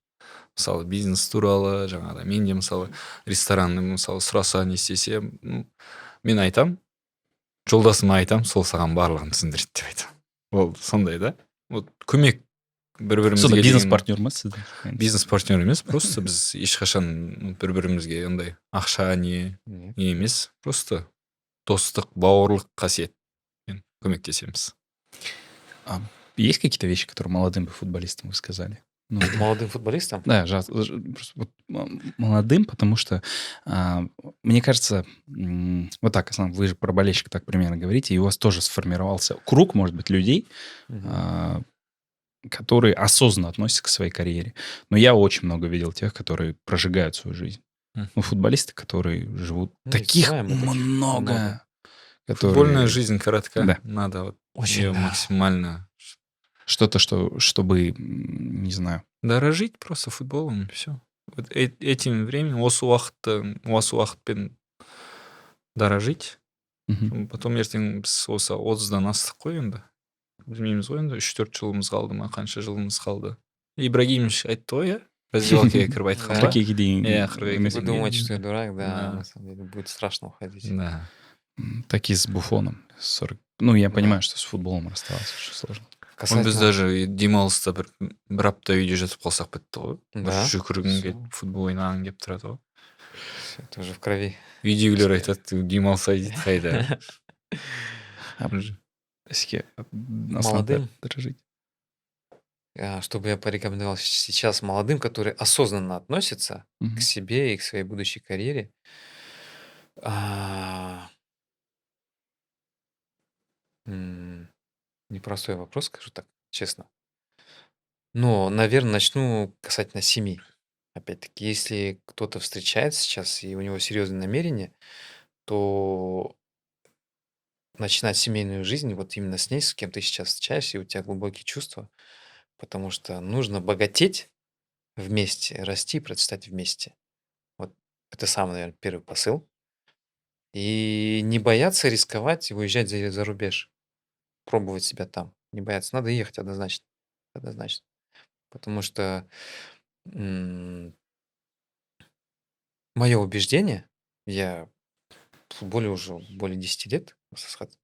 Мысалы бизнес туралы жаңағыда мен де мысалы ресторанды мысалы сұраса не істесе мен айтам жолдасыма айтам сол саған барлығын түсіндіреді деп айтам. Ол сондай да. Вот көмек бір-бірімізге Сонда деген- бизнес-партнер ма сіздің? бизнес-партнер емес, просто біз ешқашан бір-бірімізге ондай ақша не Нет. емес, просто достық, бауырлық қасиетпен көмектесеміз. Есть какие-то вещи, которые молодым футболистам вы сказали? Ну, Молодым футболистам? да, просто вот молодым, потому что, мне кажется, вот так, Аслан, вы же про болельщика так примерно говорите, и у вас тоже сформировался круг, может быть, людей, Мгм. которые осознанно относятся к своей карьере. Но я очень много видел тех, которые прожигают свою жизнь. Мгм. Ну, футболисты, которые живут... Ну, таких знаем мы таких много. много. которые- Футбольная жизнь коротка, Да. надо вот Очень, её да. максимально Что-то, чтобы, не знаю... дорожить просто футболом, и все. Вот этим временем, осы уақытпен дорожить, Мгм. Потом ертең біз осы 30-дан астық қой енді. Білмейміз ғой енді 3-4 жылымыз қалды ма, қанша жылымыз қалды. Ибрагимович айтты ғой, иә? Раздевалкаға кіріп айтқан ба? 42-ге дейін Иә, 42-ге емес. Вы дейін. думаете, что я дурак, да, Да. на самом деле будет страшно уходить. Да. Так и с Буфоном. 40. Ну, я Да. понимаю, что с футболом расставаться очень сложно. Біз Касательно... даже демалыста бір апта үйде жатып қалсақ бітті ғой. Да. Жүгіргің Всё. келіп, футбол ойнағың келіп тұрады ғой. Всё, это уже в крови. Үйдегілер айтады, демалса дейді, қайда. Бәске, Молодым? дрожить. Чтобы я порекомендовал сейчас молодым, которые осознанно относятся Мгм. к себе и к своей будущей карьере. Непростой вопрос, скажу так, честно. Но, наверное, начну касательно семьи. Опять-таки, если кто-то встречается сейчас и у него серьезные намерения, то начинать семейную жизнь вот именно с ней, с кем ты сейчас встречаешься, и у тебя глубокие чувства, потому что нужно богатеть вместе, расти, процветать вместе. Вот это самый, наверное, первый посыл. И не бояться рисковать и уезжать за рубеж, пробовать себя там. Не бояться. Надо ехать однозначно. Однозначно. Потому что мое убеждение, я в футболе уже более 10 лет,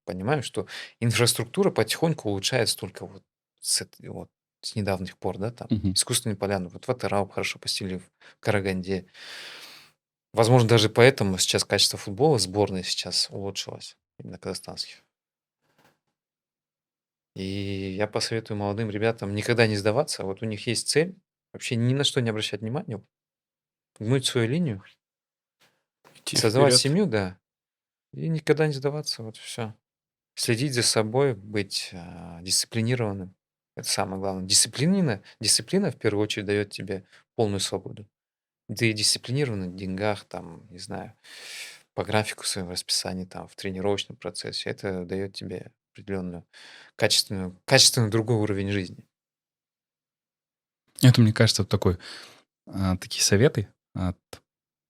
понимаю, что инфраструктура потихоньку улучшается только вот с недавних пор, да, там, Мгм. искусственные поляны. Вот в Атырау хорошо постелили, в Караганде. Возможно, даже поэтому сейчас качество футбола сборной сейчас улучшилось, именно казахстанских. И я посоветую молодым ребятам никогда не сдаваться. Вот у них есть цель, вообще ни на что не обращать внимания, гнуть свою линию, Идти создавать вперед. семью, да, и никогда не сдаваться, вот все. Следить за собой, быть дисциплинированным. Это самое главное. Дисциплина в первую очередь дает тебе полную свободу. Ты дисциплинированный в деньгах, там, не знаю, по графику своего расписания, там, в тренировочном процессе. Это дает тебе определенную качественный другой уровень жизни. Это, мне кажется, такие советы от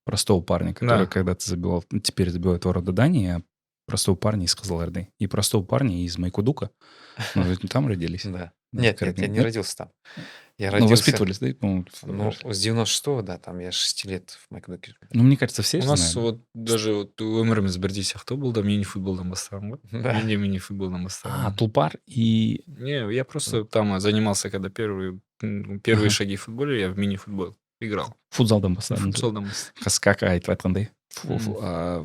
простого парня, который Да. когда-то забивал, теперь забивает ворота Дании, а простого парня из Кызылорды. И простого парня из Майкудука. Ну, вы там родились? Да. Да, Нет, Караганде. я не Нет? родился там. Я Ну, родился, воспитывались, да? По-моему, ну, с 96-го, да, там я 6 лет в Майкудуке. Ну, мне кажется, все У же нас знают. вот даже вот өміріміз бірдей сияқты болды, мини-футболдан бастаған ғой. Да. Мен де мини-футболдан А, бастаған. Тулпар и... Не, я просто там занимался, когда первые Ага. шаги в футболе, я в мини-футбол играл. Футзалдан бастадыңыз. Футболдан бастадым. Как айтып айтқандай,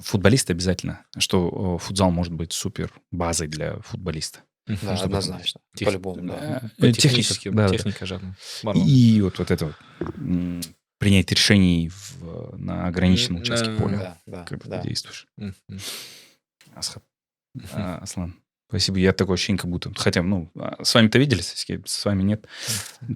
футболист обязательно, что футзал может быть супер базой для футболиста. Да, Чтобы однозначно. По-любому, да. По Техника, техническим, да, да. техника жағынан. Барлығы. И вот это вот принять решений на ограниченном Да, участке поля, Да, да, как ты да. действуешь. Мгм. Асхат. Аслан, спасибо. Я такое ощущение, как будто... Хотя, с вами-то виделись, с вами нет.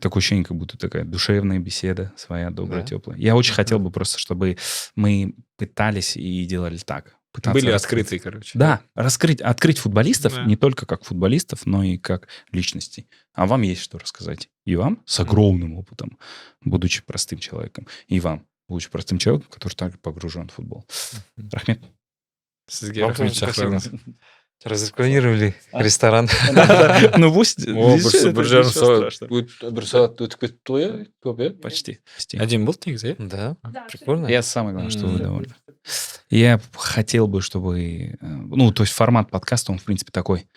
Такое ощущение, как будто такая душевная беседа, своя добрая, Да. теплая. Я очень хотел бы просто, чтобы мы пытались и делали так. Пытаться Были раскрыть. открыты, короче. Да, открыть футболистов Да. не только как футболистов, но и как личностей. А вам есть что рассказать. И вам с огромным опытом, будучи простым человеком. И вам, будучи простым человеком, который также погружен в футбол. Рахмет. Сізге Вам рахмет тоже спасибо. шақырыңыз. Разрекламировали ресторан. Ну, пусть... О, здесь это бір жарым ничего сағат страшного. бір сағат өтіп кетті ғой, иә? Көп, иә? Почти. Әдемі болды негізі, иә? Да, Да, прикольно. Я самое главное, что вы М. довольны. Я хотел бы, чтобы... то есть формат подкаста, он, в принципе, такой